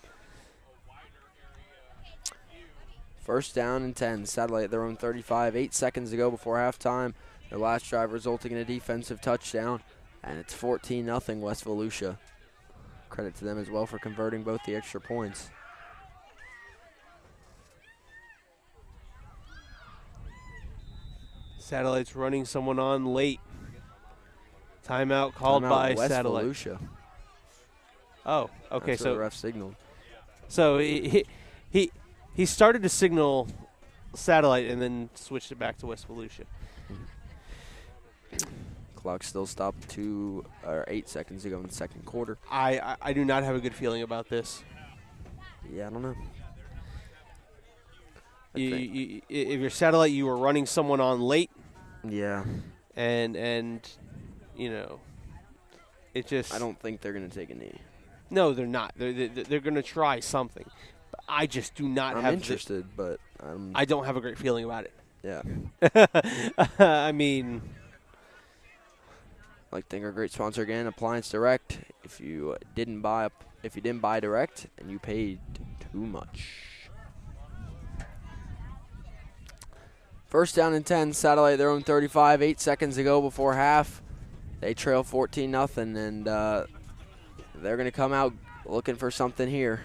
First down and 10. Satellite at their own 35. 8 seconds to go before halftime. Their last drive resulting in a defensive touchdown. And it's 14-0 West Volusia. Credit to them as well for converting both the extra points. Satellite's running someone on late. Timeout called by West Satellite. Volusia. Oh, okay. That's what the ref signaled. So he started to signal Satellite and then switched it back to West Volusia. Clock still stopped 8 seconds to go in the second quarter. I do not have a good feeling about this. Yeah, I don't know. If you're Satellite, you were running someone on late. Yeah. And you know, it just. I don't think they're going to take a knee. No, they're not. They're going to try something. But I just do not have. I'm interested, but I don't have a great feeling about it. Yeah. I mean. Like thank our great sponsor again, Appliance Direct. If you didn't buy direct and you paid too much. First down and 10, Satellite their own 35. 8 seconds to go before half. They trail 14-0, and they're going to come out looking for something here.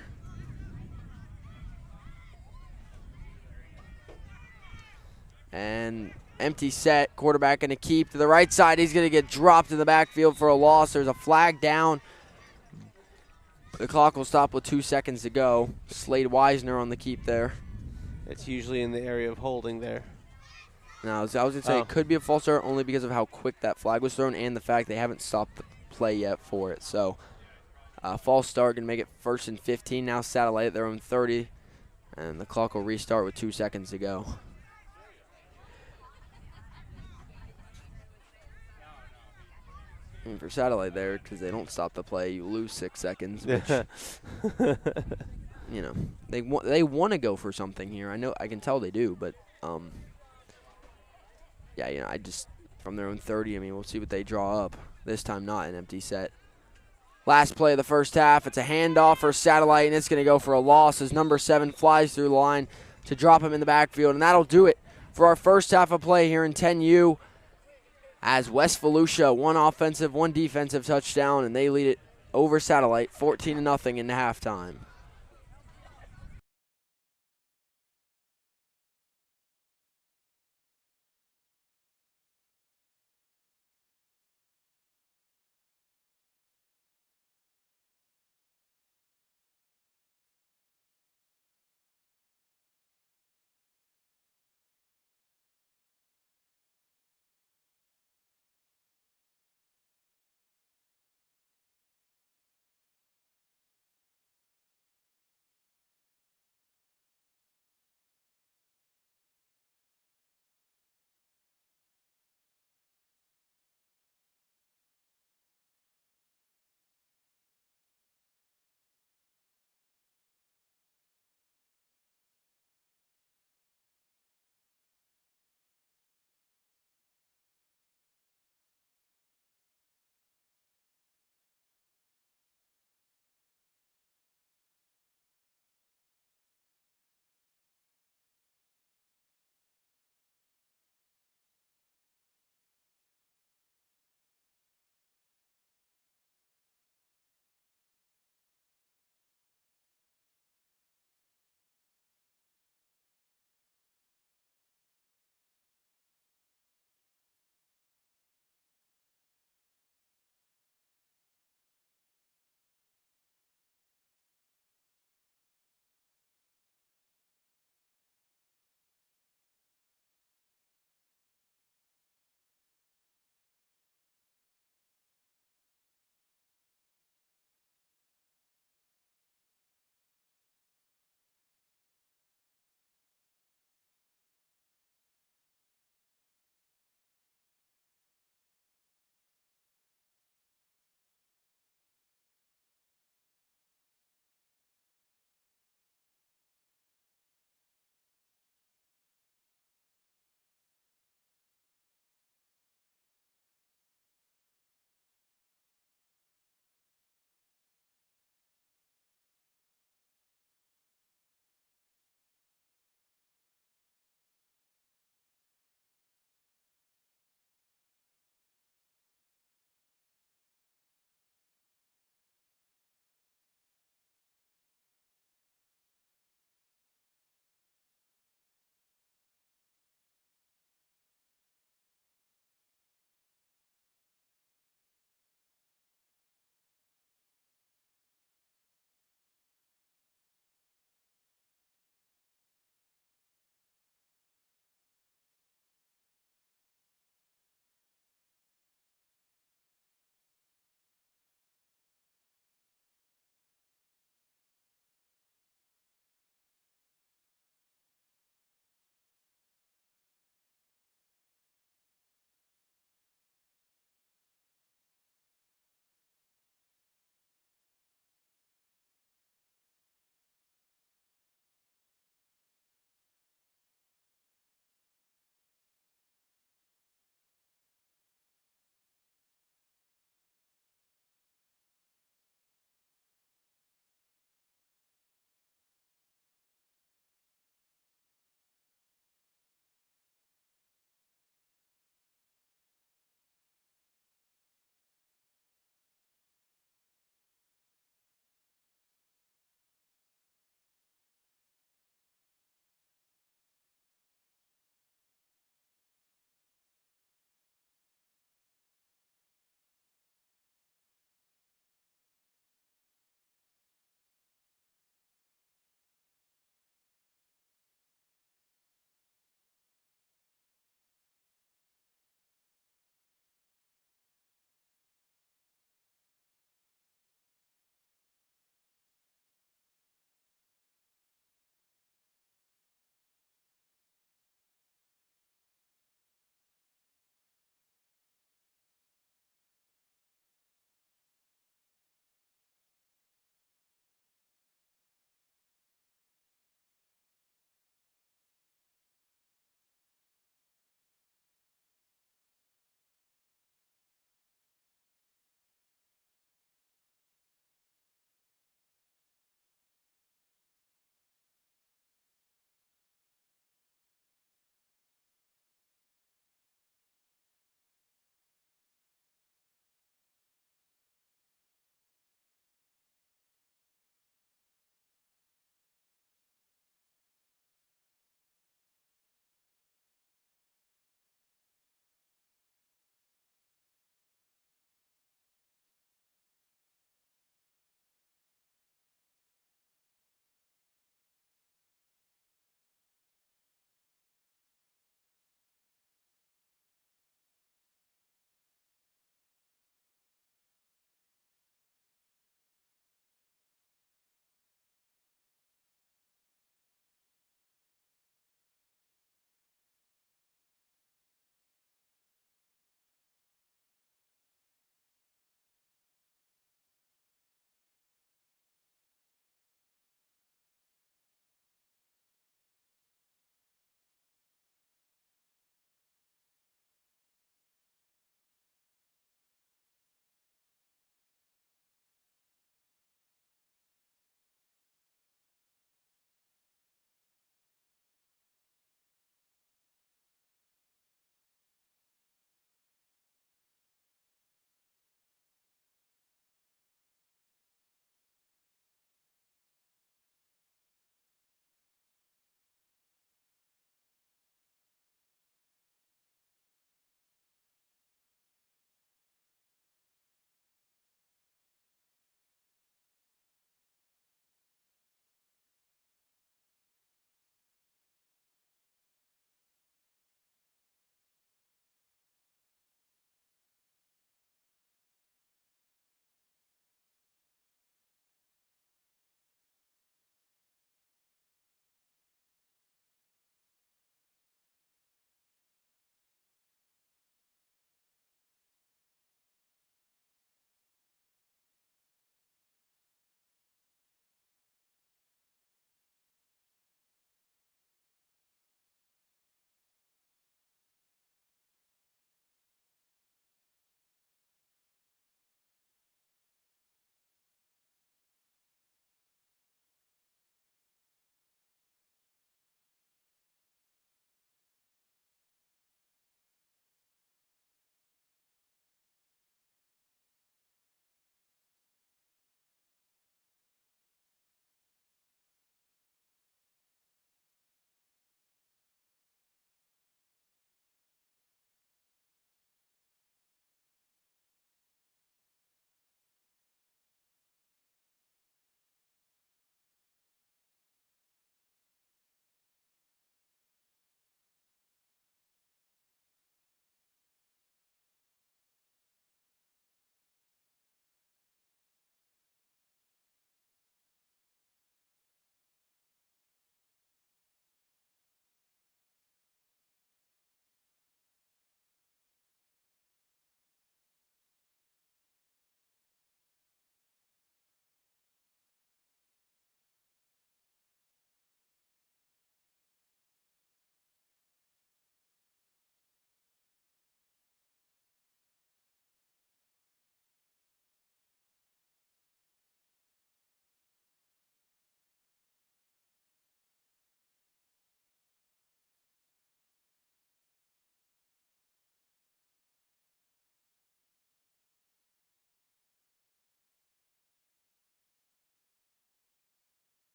And empty set, quarterback going to keep to the right side. He's going to get dropped in the backfield for a loss. There's a flag down. The clock will stop with 2 seconds to go. Slade Weisner on the keep there. It's usually in the area of holding there. Now, I was going to say it could be a false start only because of how quick that flag was thrown and the fact they haven't stopped the play yet for it. So, false start going to make it 1st and 15. Now Satellite at their own 30. And the clock will restart with 2 seconds to go. And for Satellite there, because they don't stop the play, you lose 6 seconds, which, you know, they want to go for something here. I can tell they do, but, yeah, you know, I just, from their own 30, I mean, we'll see what they draw up. This time not an empty set. Last play of the first half, it's a handoff for Satellite, and it's going to go for a loss as number 7 flies through the line to drop him in the backfield, and that'll do it for our first half of play here in 10U. As West Volusia, 1 offensive, 1 defensive touchdown, and they lead it over Satellite 14-0 into halftime.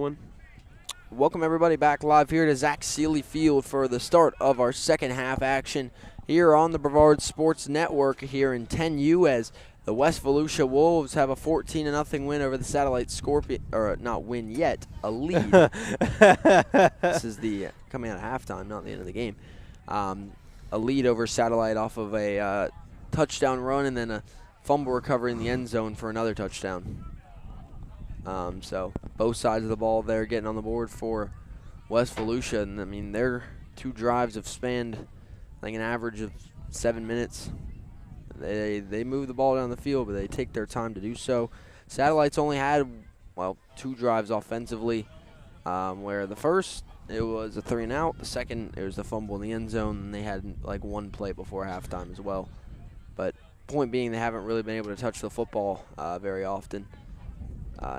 one. Welcome everybody back live here to Zach Seeley Field for the start of our second half action here on the Brevard Sports Network here in 10U as the West Volusia Wolves have a 14-0 win over the Satellite Scorpion, or not win yet, a lead. This is the coming out of halftime, not the end of the game. A lead over Satellite off of a touchdown run and then a fumble recovery in the end zone for another touchdown. So both sides of the ball there getting on the board for West Volusia, and I mean their 2 drives have spanned like an average of 7 minutes. They move the ball down the field, but they take their time to do so. Satellite's only had 2 drives offensively, where the first it was a 3-and-out, the second it was the fumble in the end zone, and they had like 1 play before halftime as well. But point being, they haven't really been able to touch the football very often.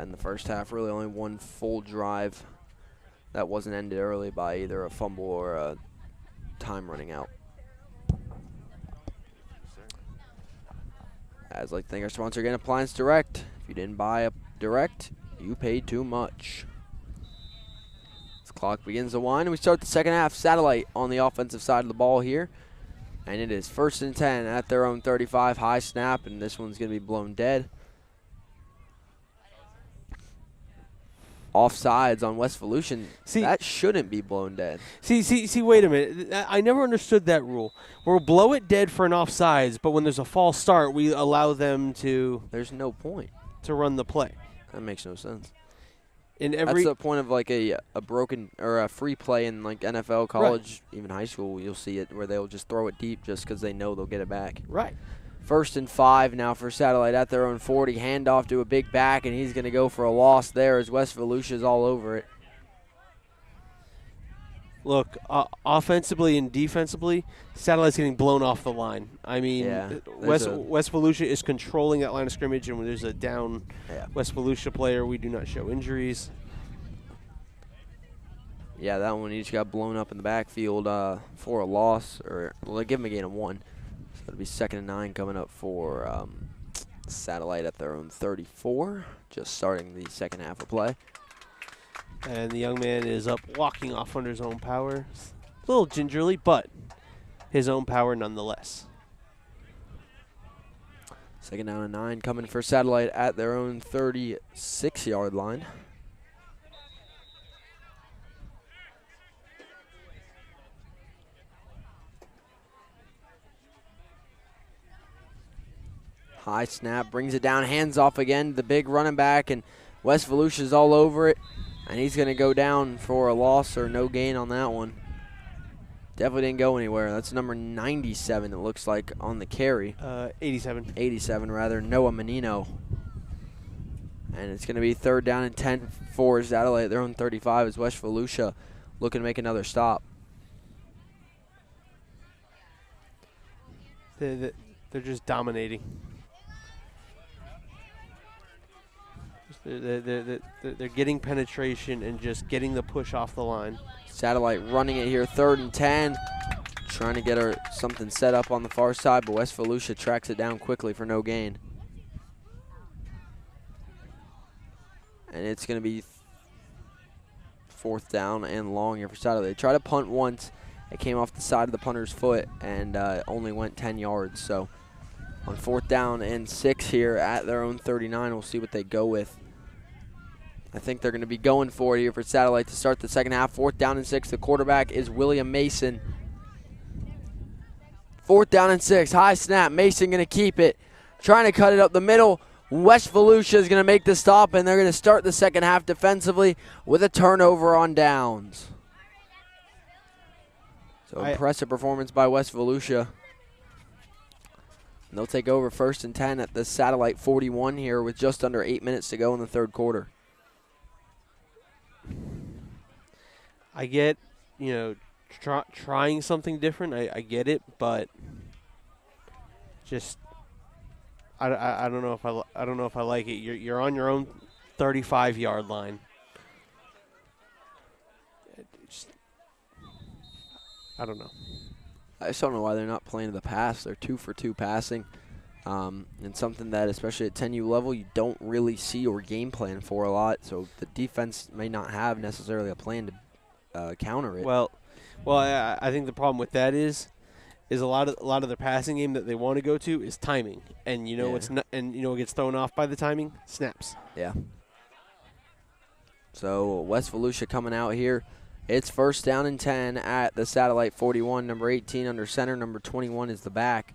In the first half, really only 1 full drive that wasn't ended early by either a fumble or a time running out. As like to thank our sponsor again, Appliance Direct. If you didn't buy a Direct, you paid too much. The clock begins to wind, and we start the second half. Satellite on the offensive side of the ball here. And it is 1st and 10 at their own 35. High snap, and this one's going to be blown dead. Offsides on West Volusia. That shouldn't be blown dead. See, wait a minute. I never understood that rule. We'll blow it dead for an offsides, but when there's a false start, we allow them to... There's no point. ...to run the play. That makes no sense. That's the point of like a broken or a free play in like NFL, college, even high school. You'll see it where they'll just throw it deep just because they know they'll get it back. Right. 1st and 5 now for Satellite at their own 40. Handoff to a big back, and he's going to go for a loss there as West Volusia's all over it. Look, offensively and defensively, Satellite's getting blown off the line. I mean, West Volusia is controlling that line of scrimmage, and when there's a down West Volusia player, we do not show injuries. Yeah, that one each got blown up in the backfield for a loss, or they give him a gain of 1. So it'll be 2nd and 9 coming up for Satellite at their own 34, just starting the second half of play. And the young man is up walking off under his own power. A little gingerly, but his own power nonetheless. 2nd down and 9 coming for Satellite at their own 36-yard line. High snap, brings it down, hands off again, the big running back, and West Volusia's all over it, and he's going to go down for a loss or no gain on that one. Definitely didn't go anywhere. That's number 97, it looks like, on the carry. 87. 87, rather, Noah Menino. And it's going to be 3rd down and 10 for Satellite at their own 35 as West Volusia looking to make another stop. They're just dominating. They're getting penetration and just getting the push off the line. Satellite running it here, 3rd and 10. Trying to get something set up on the far side, but West Volusia tracks it down quickly for no gain. And it's going to be 4th down and long here for Satellite. They tried to punt once. It came off the side of the punter's foot and only went 10 yards. So on 4th down and 6 here at their own 39, we'll see what they go with. I think they're going to be going for it here for Satellite to start the second half. 4th down and 6. The quarterback is William Mason. 4th down and 6. High snap. Mason going to keep it. Trying to cut it up the middle. West Volusia is going to make the stop, and they're going to start the second half defensively with a turnover on downs. So impressive performance by West Volusia. And they'll take over 1st and 10 at the Satellite 41 here with just under 8 minutes to go in the 3rd quarter. I get, trying something different. I get it, but just I don't know if I like it. You're on your own 35-yard line. I don't know. I just don't know why they're not playing to the pass. They're 2 for 2 passing. and something that, especially at 10U level, you don't really see or game plan for a lot. So the defense may not have necessarily a plan to counter it. Well, I think the problem with that is a lot of the passing game that they want to go to is timing, and you know Yeah. what gets thrown off by the timing? Snaps. Yeah. So West Volusia coming out here. It's first down and 10 at the Satellite 41. Number 18 under center. Number 21 is the back.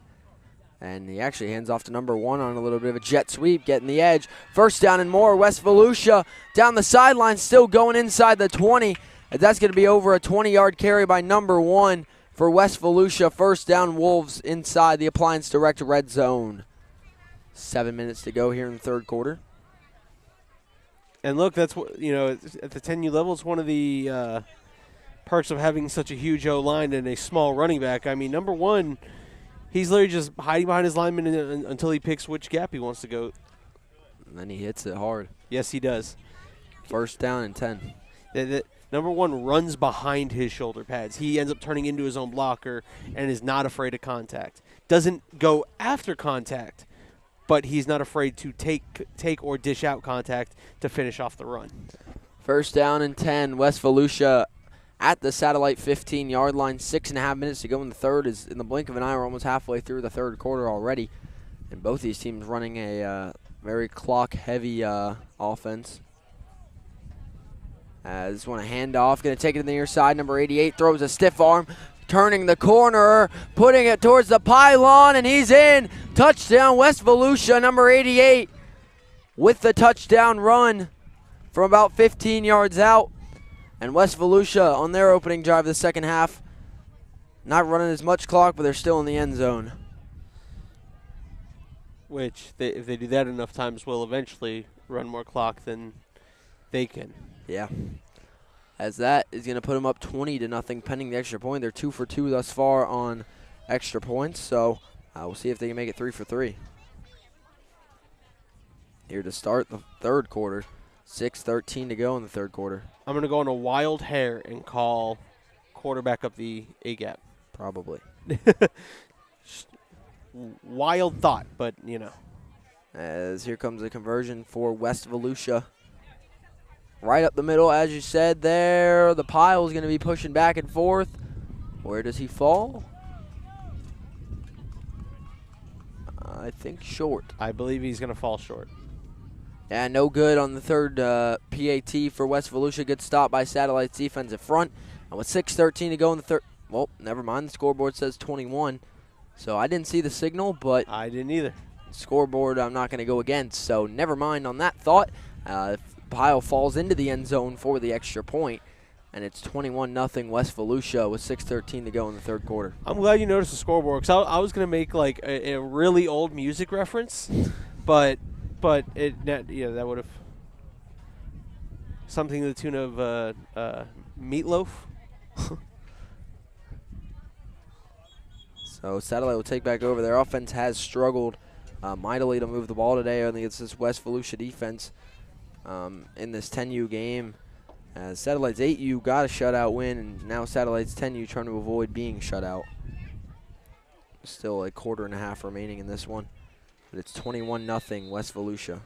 And he actually hands off to number 1 on a little bit of a jet sweep, getting the edge. First down and more. West Volusia down the sideline, still going inside the 20. And that's going to be over a 20-yard carry by number 1 for West Volusia. First down, Wolves inside the Appliance Direct red zone. 7 minutes to go here in the third quarter. And look, that's what at the 10U level, it's one of the perks of having such a huge O line and a small running back. I mean, number 1, he's literally just hiding behind his lineman until he picks which gap he wants to go. And then he hits it hard. Yes, he does. First down and 10. Number 1 runs behind his shoulder pads. He ends up turning into his own blocker and is not afraid of contact. Doesn't go after contact, but he's not afraid to take or dish out contact to finish off the run. First down and 10. West Volusia at the Satellite 15-yard line. 6.5 minutes to go in the third. Is in the blink of an eye, we're almost halfway through the third quarter already. And both these teams running a very clock-heavy offense. As want to hand off, going to take it to the near side. Number 88 throws a stiff arm, turning the corner, putting it towards the pylon, and he's in. Touchdown, West Volusia, number 88, with the touchdown run from about 15 yards out. And West Volusia on their opening drive of the second half, not running as much clock, but they're still in the end zone. Which, if they do that enough times, will eventually run more clock than they can. Yeah. As that is going to put them up 20-0 pending the extra point. They're 2 for 2 thus far on extra points, so we'll see if they can make it 3 for 3. Here to start the third quarter. 6:13 to go in the third quarter. I'm going to go on a wild hair and call quarterback up the A-gap. Probably. Wild thought, but, As here comes a conversion for West Volusia. Right up the middle, as you said there. The pile is going to be pushing back and forth. Where does he fall? I think short. I believe he's going to fall short. Yeah, no good on the third PAT for West Volusia. Good stop by Satellite's defensive front. And with 6:13 to go in the third, well, never mind. The scoreboard says 21. So I didn't see the signal, but I didn't either. Scoreboard I'm not going to go against. So never mind on that thought. Pile falls into the end zone for the extra point, and it's 21-0 West Volusia with 6:13 to go in the third quarter. I'm glad you noticed the scoreboard, because I was going to make like a really old music reference, but that would have something to the tune of Meatloaf. So Satellite will take back over. Their offense has struggled mightily to move the ball today. I think it's this West Volusia defense. In this 10U game. Satellite's 8U got a shutout win, and now Satellite's 10U trying to avoid being shut out. Still a quarter and a half remaining in this one, but it's 21-0 West Volusia.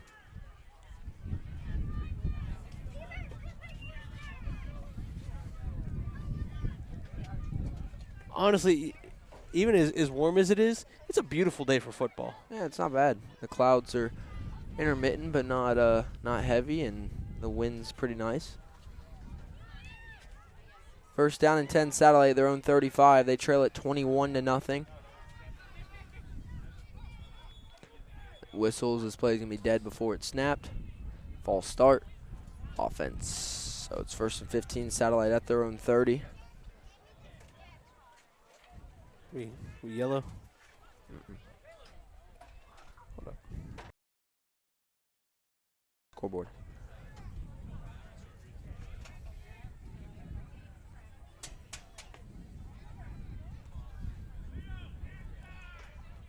Honestly, even as warm as it is, it's a beautiful day for football. Yeah, it's not bad. The clouds are intermittent, but not heavy, and the wind's pretty nice. First down and 10, Satellite, their own 35. They trail it 21-0. Whistles, this play's going to be dead before it's snapped. False start. Offense. So it's first and 15, Satellite at their own 30. We yellow? Hold up. Scoreboard.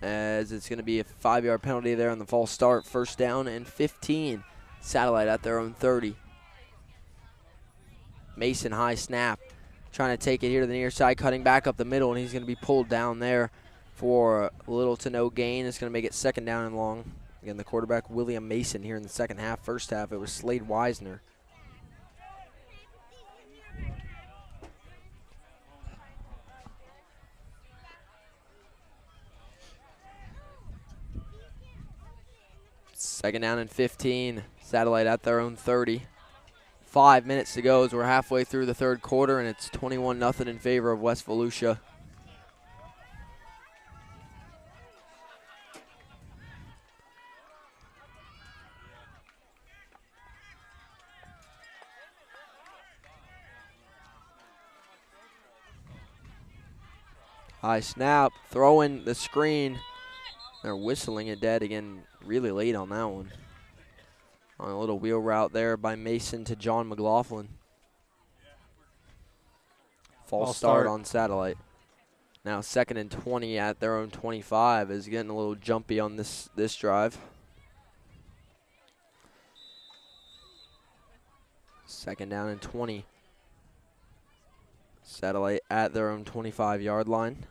As it's going to be a 5-yard penalty there on the false start. First down and 15. Satellite at their own 30. Mason high snap. Trying to take it here to the near side, cutting back up the middle, and he's going to be pulled down there for little to no gain. It's going to make it 2nd down and long. Again, the quarterback, William Mason, here in the second half. First half, it was Slade Weisner. Second down and 15. Satellite at their own 30. 5 minutes to go as we're halfway through the third quarter, and it's 21-0 in favor of West Volusia. High snap, throwing the screen. They're whistling it dead again, really late on that one. On a little wheel route there by Mason to John McLaughlin. False start on Satellite. Now 2nd and 20 at their own 25 is getting a little jumpy on this drive. 2nd down and 20. Satellite at their own 25-yard line.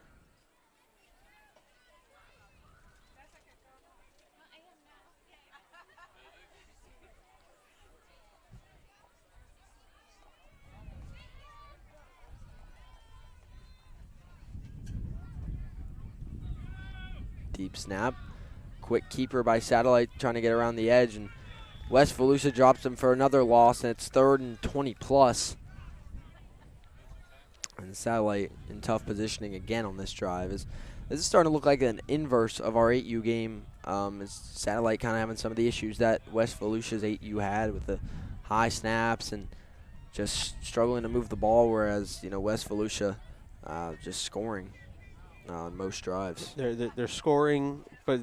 Deep snap. Quick keeper by Satellite trying to get around the edge, and West Volusia drops him for another loss, and it's 3rd and 20+. And Satellite in tough positioning again on this drive. This is starting to look like an inverse of our 8U game. Is Satellite kind of having some of the issues that West Volusia's 8U had with the high snaps and just struggling to move the ball, whereas West Volusia just scoring on most drives. They're scoring, but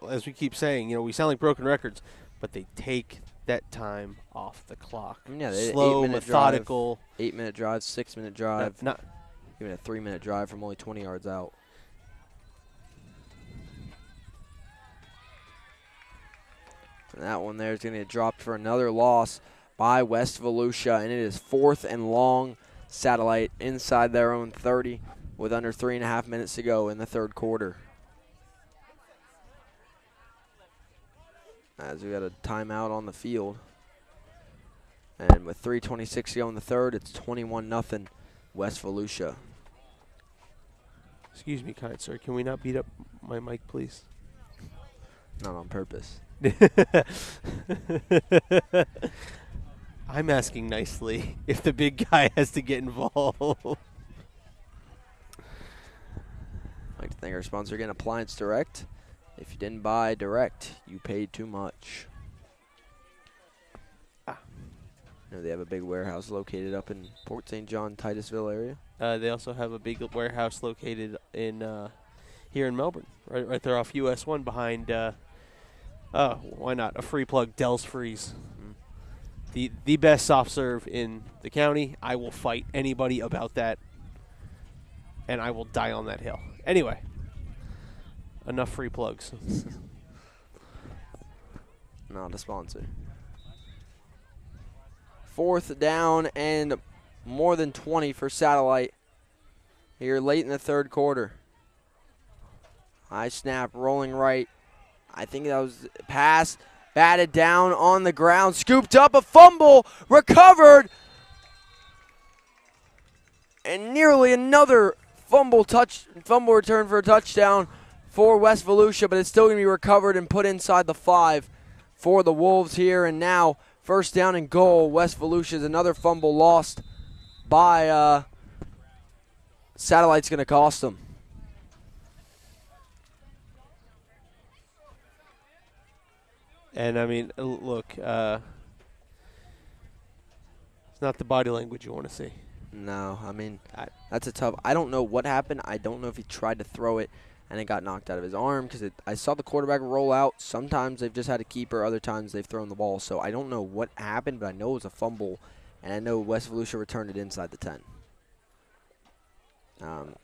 as we keep saying, we sound like broken records, but they take that time off the clock. Yeah, slow, methodical. 8-minute drive, 6-minute drive. Not even a 3-minute drive from only 20 yards out. And that one there is going to get dropped for another loss by West Volusia, and it is 4th and long. Satellite inside their own 30 with under 3.5 minutes to go in the third quarter. As we got a timeout on the field. And with 3:26 to go in the third, it's 21-0 West Volusia. Excuse me, kind sir. Can we not beat up my mic, please? Not on purpose. I'm asking nicely if the big guy has to get involved. I'd like to thank our sponsor again, Appliance Direct. If you didn't buy direct, you paid too much. They have a big warehouse located up in Port St. John, Titusville area. They also have a big warehouse located in here in Melbourne, right there off US 1 behind. Why not a free plug? Dell's Freeze, the best soft serve in the county. I will fight anybody about that, and I will die on that hill. Anyway, enough free plugs. Not a sponsor. 4th down and more than 20 for Satellite here late in the third quarter. High snap, rolling right. I think that was a pass, batted down on the ground, scooped up, a fumble, recovered, and nearly another fumble return for a touchdown for West Volusia, but it's still going to be recovered and put inside the 5 for the Wolves here. And now 1st down and goal. West Volusia's another fumble lost by Satellite's going to cost them. And, I mean, look, it's not the body language you want to see. No, I mean, that's a tough. I don't know what happened. I don't know if he tried to throw it and it got knocked out of his arm, because I saw the quarterback roll out. Sometimes they've just had a keeper. Other times they've thrown the ball. So I don't know what happened, but I know it was a fumble, and I know West Volusia returned it inside the 10.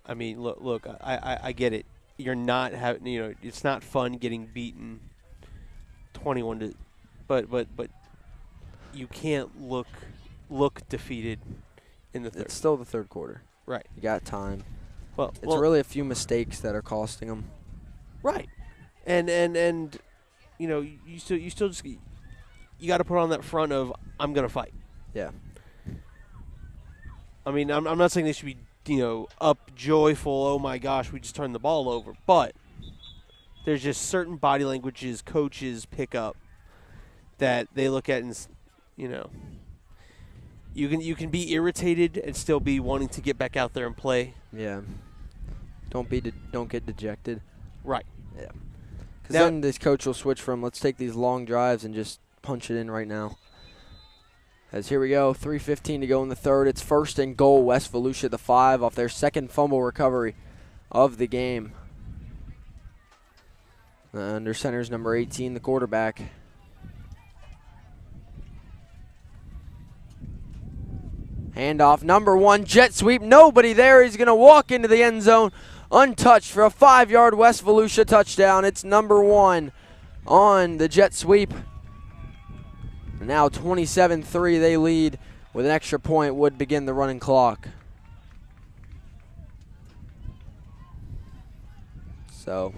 I mean, look, I get it. You're not having, it's not fun getting beaten 21 to, but you can't look defeated in the third. It's still the third quarter. Right. You got time. Well, It's really a few mistakes that are costing them. right, and you know, you still just you got to put on that front of I'm gonna fight. Yeah. I mean, I'm not saying they should be, you know, up joyful. Oh my gosh, we just turned the ball over. But there's just certain body languages coaches pick up that they look at and, you know, you can be irritated and still be wanting to get back out there and play. Yeah. Don't get dejected. Right. Yeah. Because then this coach will switch from let's take these long drives and just punch it in right now. As here we go, 3:15 to go in the third. It's 1st and goal, West Volusia, the 5, off their second fumble recovery of the game. Under center's number 18, the quarterback. Handoff, number 1, jet sweep, nobody there. He's going to walk into the end zone untouched for a 5-yard West Volusia touchdown. It's number 1 on the jet sweep. Now 27-3, they lead with an extra point would begin the running clock. So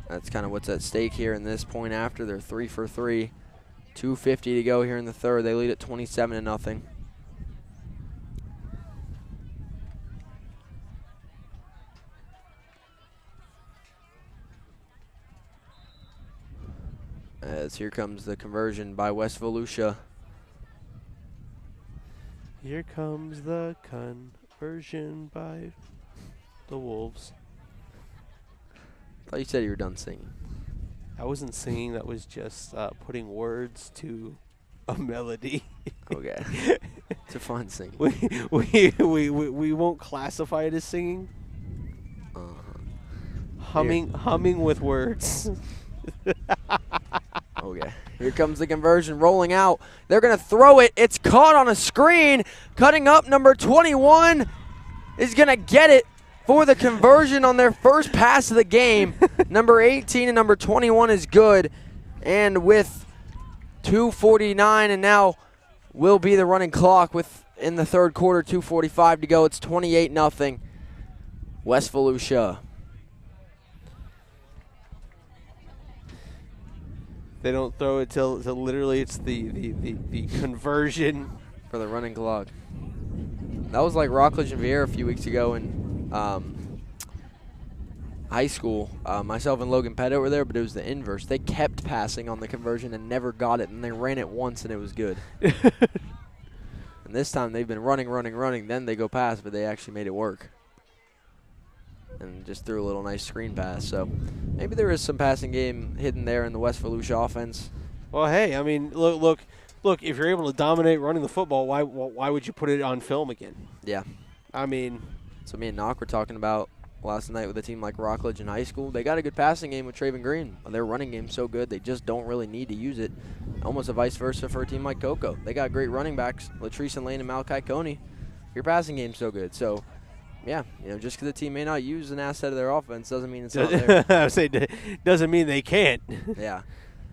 that's kind of what's at stake here in this point after. They're 3 for 3. 2:50 to go here in the third. They lead at 27-0. As here comes the conversion by West Volusia. Here comes the conversion by the Wolves. I thought you said you were done singing. I wasn't singing. That was just putting words to a melody. Okay. It's a fun singing. We won't classify it as singing. Humming with words. Okay. Here comes the conversion rolling out. They're going to throw it. It's caught on a screen. Cutting up, number 21 is going to get it for the conversion on their first pass of the game. Number 18 and number 21 is good. And with 2:49 and now will be the running clock with in the third quarter, 2:45 to go. It's 28-0 West Volusia. They don't throw it till literally it's the conversion for the running clock. That was like Rockledge and Vieira a few weeks ago in high school. Myself and Logan Pettit were there, but it was the inverse. They kept passing on the conversion and never got it, and they ran it once and it was good. And this time they've been running. Then they go pass, but they actually made it work. And just threw a little nice screen pass. So maybe there is some passing game hidden there in the West Volusia offense. Well, hey, I mean, look. If you're able to dominate running the football, why would you put it on film again? Yeah. I mean, so me and Knock were talking about last night with a team like Rockledge in high school. They got a good passing game with Traven Green. Their running game's so good, they just don't really need to use it. Almost a vice versa for a team like Cocoa. They got great running backs, Latrice and Lane and Malachi Coney. Your passing game's so good. So, yeah, just because the team may not use an asset of their offense doesn't mean it's not there. I would say doesn't mean they can't. Yeah.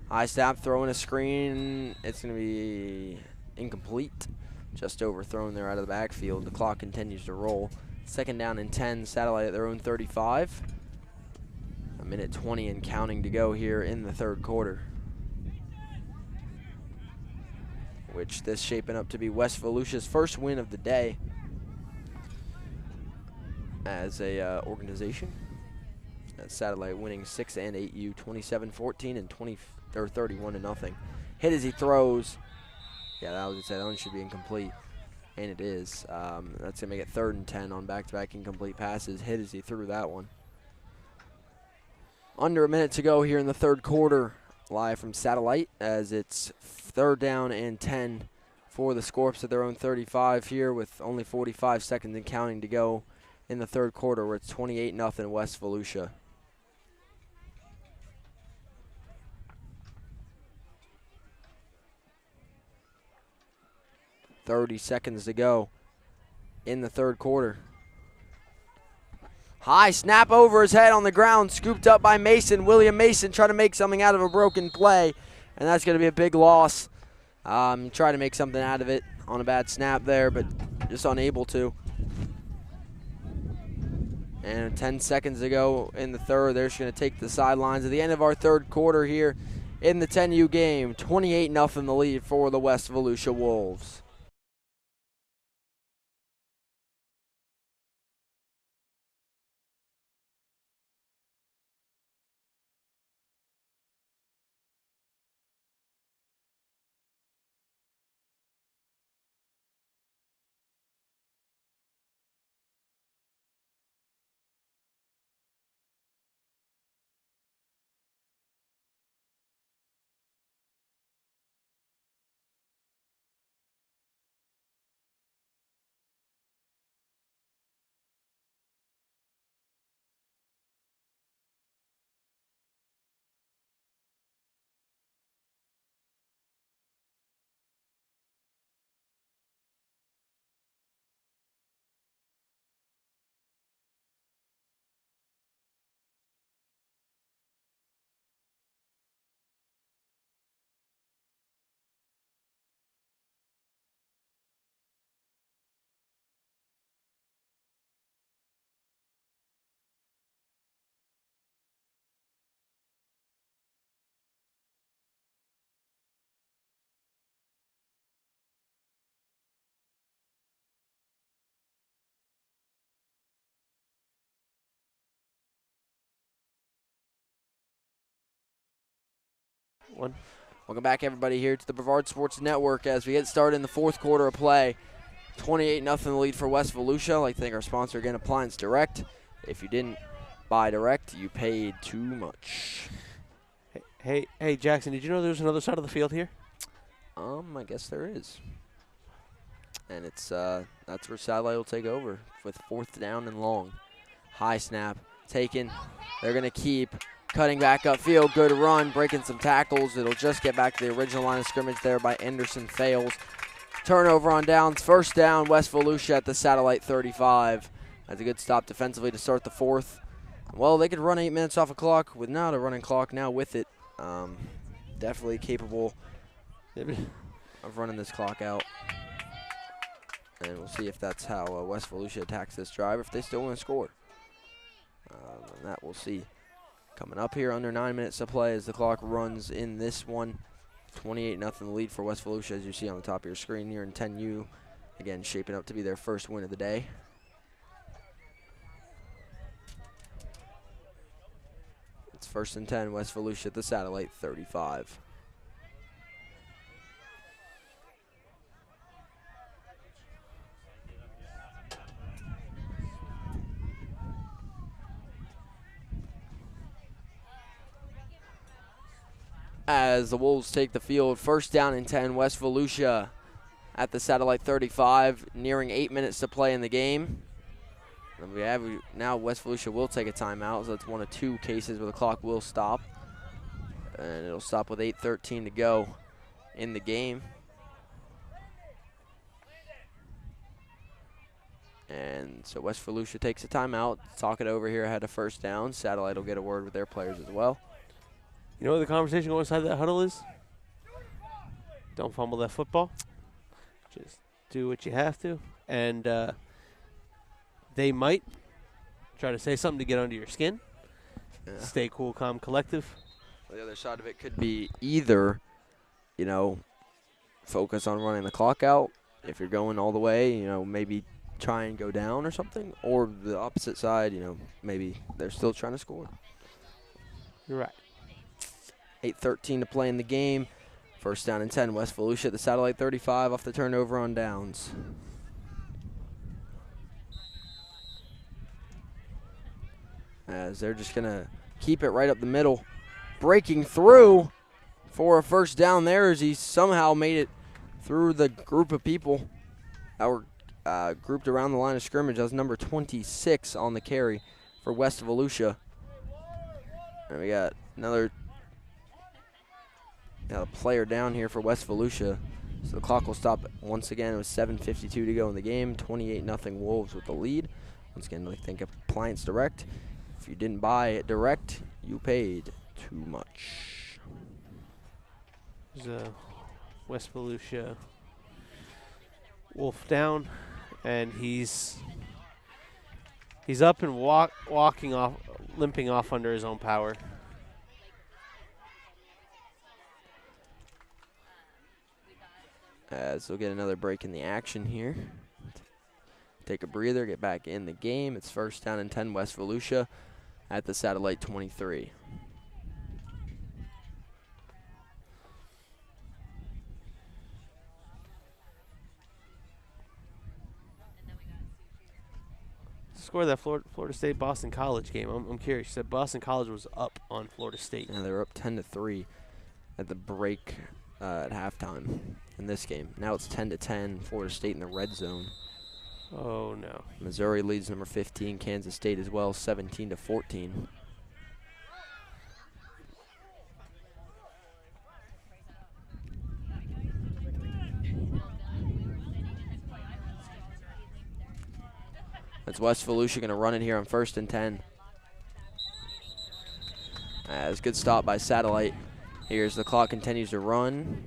High snap, throwing a screen. It's going to be incomplete. Just overthrown there out of the backfield. The clock continues to roll. 2nd down and 10, Satellite at their own 35. 1:20 and counting to go here in the third quarter. Which this shaping up to be West Volusia's first win of the day as a organization. That's Satellite winning 6 and 8U, 27-14 and 31-0. Hit as he throws. Yeah, that was that one should be incomplete, and it is. That's gonna make it 3rd and 10 on back-to-back incomplete passes. Hit as he threw that one. Under a minute to go here in the third quarter. Live from Satellite as it's 3rd down and 10 for the Scorps at their own 35 here with only 45 seconds and counting to go in the third quarter, where it's 28-0 West Volusia. .30 seconds to go in the third quarter. High snap over his head on the ground, scooped up by Mason. William Mason trying to make something out of a broken play, and that's going to be a big loss. Try to make something out of it on a bad snap there, but just unable to. And 10 seconds to go in the third. They're just going to take the sidelines at the end of our third quarter here in the 10U game. 28-0 the lead for the West Volusia Wolves. One. Welcome back, everybody, here to the Brevard Sports Network as we get started in the fourth quarter of play. 28-0 the lead for West Volusia. I'd like to thank our sponsor again, Appliance Direct. If you didn't buy direct, you paid too much. Hey, Jackson, did you know there's another side of the field here? I guess there is. And it's that's where Satellite will take over with 4th down and long. High snap taken. They're going to keep cutting back upfield. Good run, breaking some tackles. It'll just get back to the original line of scrimmage there by Anderson Fails. Turnover on downs. First down, West Volusia at the Satellite 35. That's a good stop defensively to start the fourth. Well, they could run 8 minutes off a clock without a running clock. Now with it, definitely capable of running this clock out. And we'll see if that's how West Volusia attacks this drive, if they still want to score. And that we'll see. Coming up here, under 9 minutes to play as the clock runs in this one. 28-0 lead for West Volusia, as you see on the top of your screen here in 10U. Again, shaping up to be their first win of the day. It's 1st and 10, West Volusia at the Satellite 35. As the Wolves take the field, 1st down and 10, West Volusia at the Satellite 35, nearing 8 minutes to play in the game. And now West Volusia will take a timeout, so that's one of 2 cases where the clock will stop. And it'll stop with 8:13 to go in the game. And so West Volusia takes a timeout, talk it over here ahead of 1st down. Satellite will get a word with their players as well. You know what the conversation going inside that huddle is? Don't fumble that football. Just do what you have to. And they might try to say something to get under your skin. Yeah. Stay cool, calm, collective. The other side of it could be either, focus on running the clock out. If you're going all the way, maybe try and go down or something. Or the opposite side, maybe they're still trying to score. You're right. 8:13 to play in the game. 1st down and 10, West Volusia at the Satellite 35 off the turnover on downs. As they're just going to keep it right up the middle. Breaking through for a 1st down there as he somehow made it through the group of people that were grouped around the line of scrimmage. That was number 26 on the carry for West Volusia. And we got another player down here for West Volusia. So the clock will stop once again with 7:52 to go in the game. 28-0 Wolves with the lead. Once again, I think Appliance Direct. If you didn't buy it direct, you paid too much. There's a West Volusia Wolf down, and he's He's up and limping off under his own power. As they'll get another break in the action here. Take a breather, get back in the game. It's first down and 10, West Volusia at the Satellite 23. Score that Florida State Boston College game. I'm curious. You said Boston College was up on Florida State. Yeah, they were up 10-3 at the break at halftime in this game. Now it's 10-10, Florida State in the red zone. Oh no. Missouri leads number 15, Kansas State as well, 17-14. That's West Volusia going to run it here on 1st and 10. As good stop by Satellite. Here's the clock continues to run.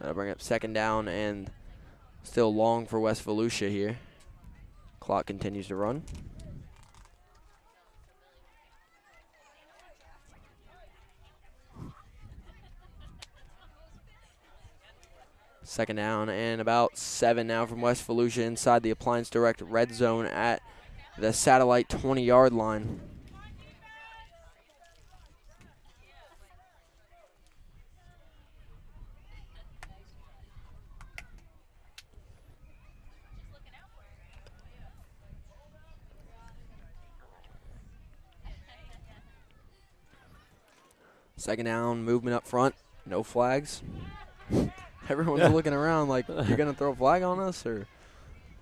That'll bring up 2nd down and still long for West Volusia here. Clock continues to run. Second down and about 7 now from West Volusia inside the Appliance Direct red zone at the Satellite 20-yard line. Second down, movement up front, no flags. Everyone's looking around like, you're going to throw a flag on us? Or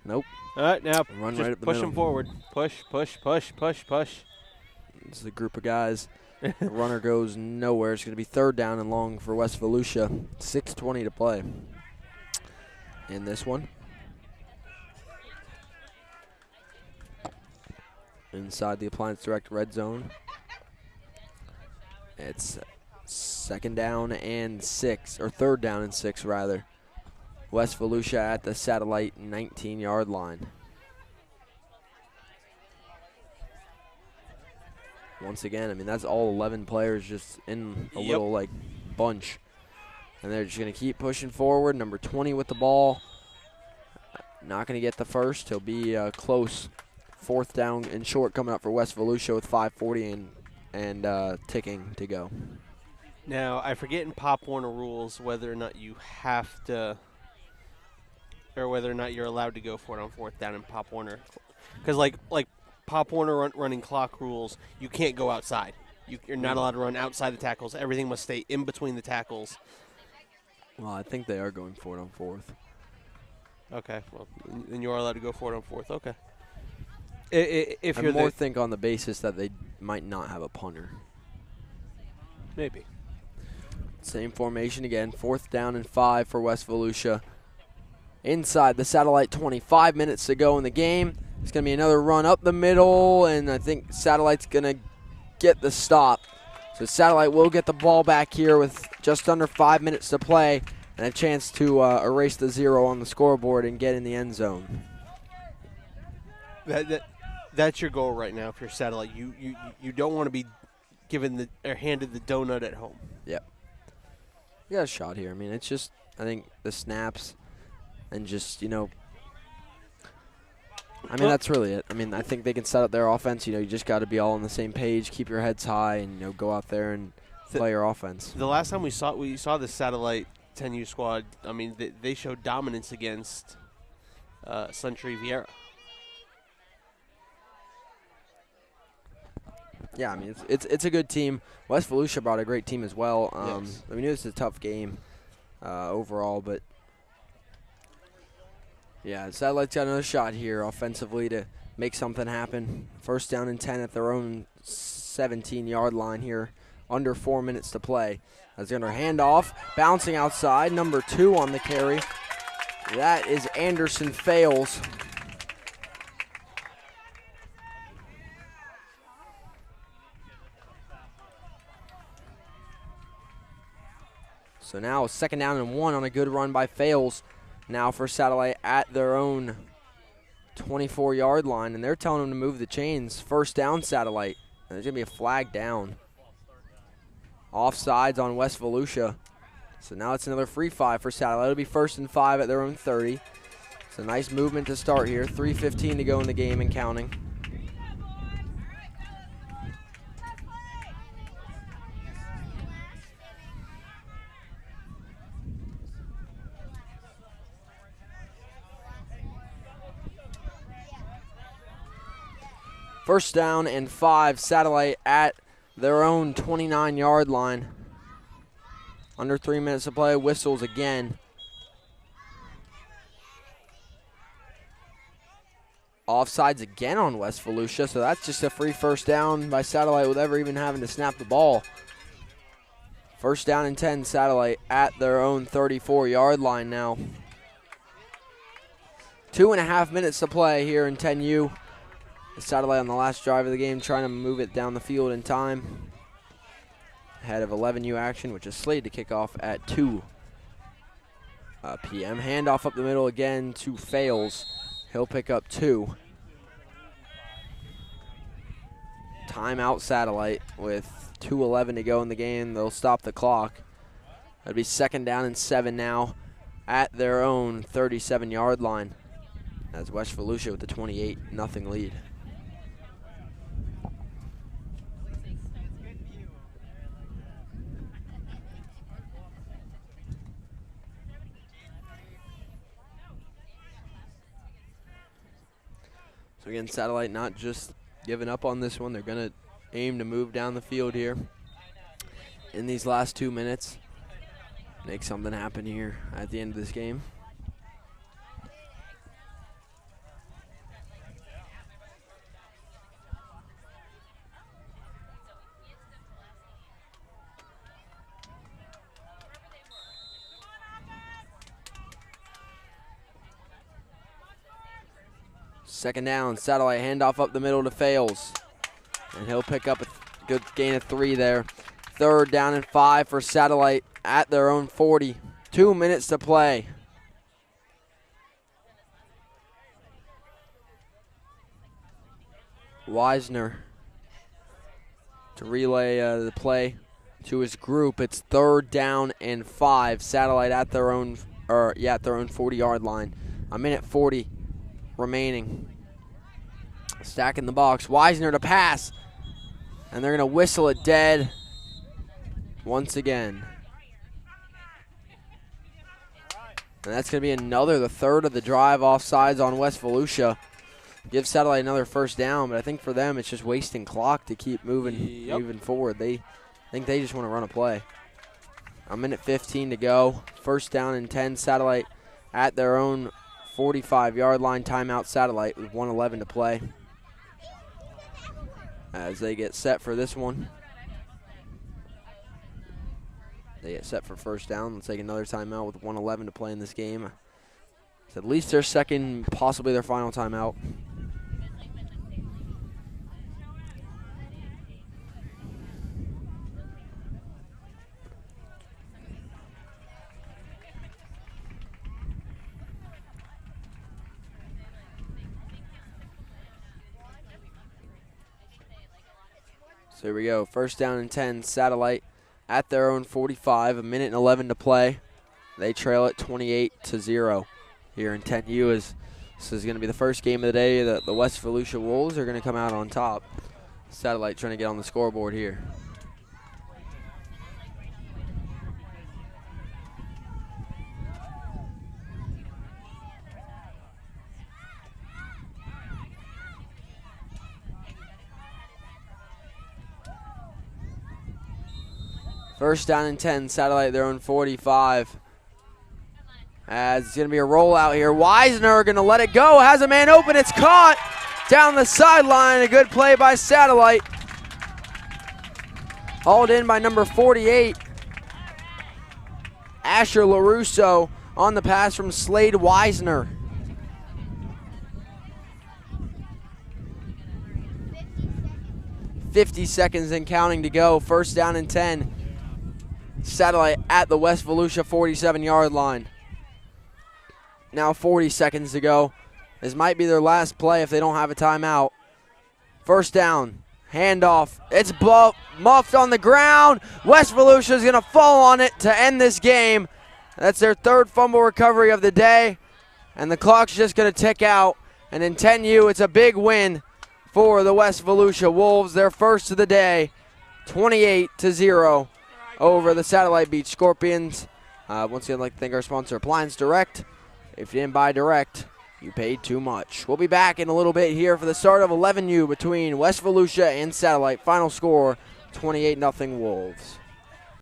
nope. All right, now Run just right up the push middle. him forward. Push, push, push, push, push. This is a group of guys. The runner goes nowhere. It's going to be 3rd down and long for West Volusia. 6:20 to play in this one. Inside the Appliance Direct red zone. It's 2nd down and 6, or 3rd down and 6 rather. West Volusia at the Satellite 19-yard line. Once again, I mean, that's all 11 players just in a little, like, bunch. And they're just going to keep pushing forward. Number 20 with the ball. Not going to get the first. He'll be close. 4th down and short coming up for West Volusia with 5:40 and ticking to go. Now, I forget in Pop Warner rules whether or not you have to, or whether or not you're allowed to go for it on 4th down in Pop Warner. Because, like Pop Warner running clock rules, you can't go outside. You're not allowed to run outside the tackles. Everything must stay in between the tackles. Well, I think they are going for it on 4th. Okay, well, then you are allowed to go for it on 4th. Okay. If you're more think on the basis that they might not have a punter. Maybe. Same formation again. 4th down and 5 for West Volusia. Inside the Satellite 20. 5 minutes to go in the game. It's going to be another run up the middle, and I think Satellite's going to get the stop. So Satellite will get the ball back here with just under 5 minutes to play and a chance to erase the 0 on the scoreboard and get in the end zone. That's your goal right now if you're Satellite. You don't want to be given or handed the donut at home. Yep. You got a shot here. I mean, it's just, I think, the snaps and just, you know, I mean, that's really it. I mean, I think they can set up their offense. You know, you just got to be all on the same page, keep your heads high, and, you know, go out there and play your offense. The last time we saw the Satellite 10U squad, I mean, they showed dominance against Century Vieira. Yeah, I mean, it's a good team. West Volusia brought a great team as well. Yes. We knew this was a tough game overall, but yeah, Satellite's got another shot here offensively to make something happen. 1st down and 10 at their own 17-yard line here. Under 4 minutes to play. As they're going to hand off, bouncing outside. Number 2 on the carry. That is Anderson Fales. So now 2nd down and 1 on a good run by Fales. Now for Satellite at their own 24-yard line, and they're telling them to move the chains. 1st down, Satellite. And there's going to be a flag down. Offsides on West Volusia. So now it's another free 5 for Satellite. It'll be 1st and 5 at their own 30. It's a nice movement to start here. 3:15 to go in the game and counting. First down and 5, Satellite at their own 29-yard line. Under 3 minutes to play, whistles again. Offsides again on West Volusia, so that's just a free 1st down by Satellite without even having to snap the ball. 1st down and 10, Satellite at their own 34-yard line now. 2.5 minutes to play here in 10U. Satellite on the last drive of the game trying to move it down the field in time. Ahead of 11U action, which is slated to kick off at 2 p.m. Handoff up the middle again to Fales. He'll pick up 2. Timeout Satellite with 2:11 to go in the game. They'll stop the clock. That'll be 2nd down and 7 now at their own 37-yard line. As West Volusia with the 28-0 lead. So again, Satellite not just giving up on this one. They're going to aim to move down the field here in these last 2 minutes. Make something happen here at the end of this game. Second down, Satellite handoff up the middle to Fales. And he'll pick up a good gain of 3 there. 3rd down and 5 for Satellite at their own 40. 2 minutes to play. Wisner to relay the play to his group. It's 3rd down and 5. Satellite at their own, at their own 40-yard line. 1:40 remaining. Stacking the box. Wisner to pass. And they're going to whistle it dead once again. And that's going to be another, the 3rd of the drive offsides on West Volusia. Give Satellite another 1st down, but I think for them it's just wasting clock to keep moving forward. I think they just want to run a play. 1:15 to go. 1st down and 10. Satellite at their own 45-yard line. Timeout Satellite with 1:11 to play. As they get set for this one. They get set for 1st down. Let's take another timeout with 1:11 to play in this game. It's at least their second, possibly their final timeout. So here we go. 1st down and 10. Satellite at their own 45. 1:11 to play. They trail it 28-0 here in 10U. This is going to be the first game of the day. The West Volusia Wolves are going to come out on top. Satellite trying to get on the scoreboard here. First down and 10, Satellite their own 45. As it's going to be a rollout here. Wisner going to let it go. Has a man open. It's caught down the sideline. A good play by Satellite. Hauled in by number 48. Asher LaRusso on the pass from Slade Wisner. .50 seconds and counting to go. First down and 10. Satellite at the West Volusia 47-yard line. Now 40 seconds to go. This might be their last play if they don't have a timeout. First down. Handoff. It's muffed on the ground. West Volusia is going to fall on it to end this game. That's their third fumble recovery of the day. And the clock's just going to tick out. And in 10U, it's a big win for the West Volusia Wolves. Their first of the day, 28-0 over the Satellite Beach Scorpions. Once again, I'd like to thank our sponsor, Appliance Direct. If you didn't buy direct, you paid too much. We'll be back in a little bit here for the start of 11U between West Volusia and Satellite. Final score, 28-0 Wolves.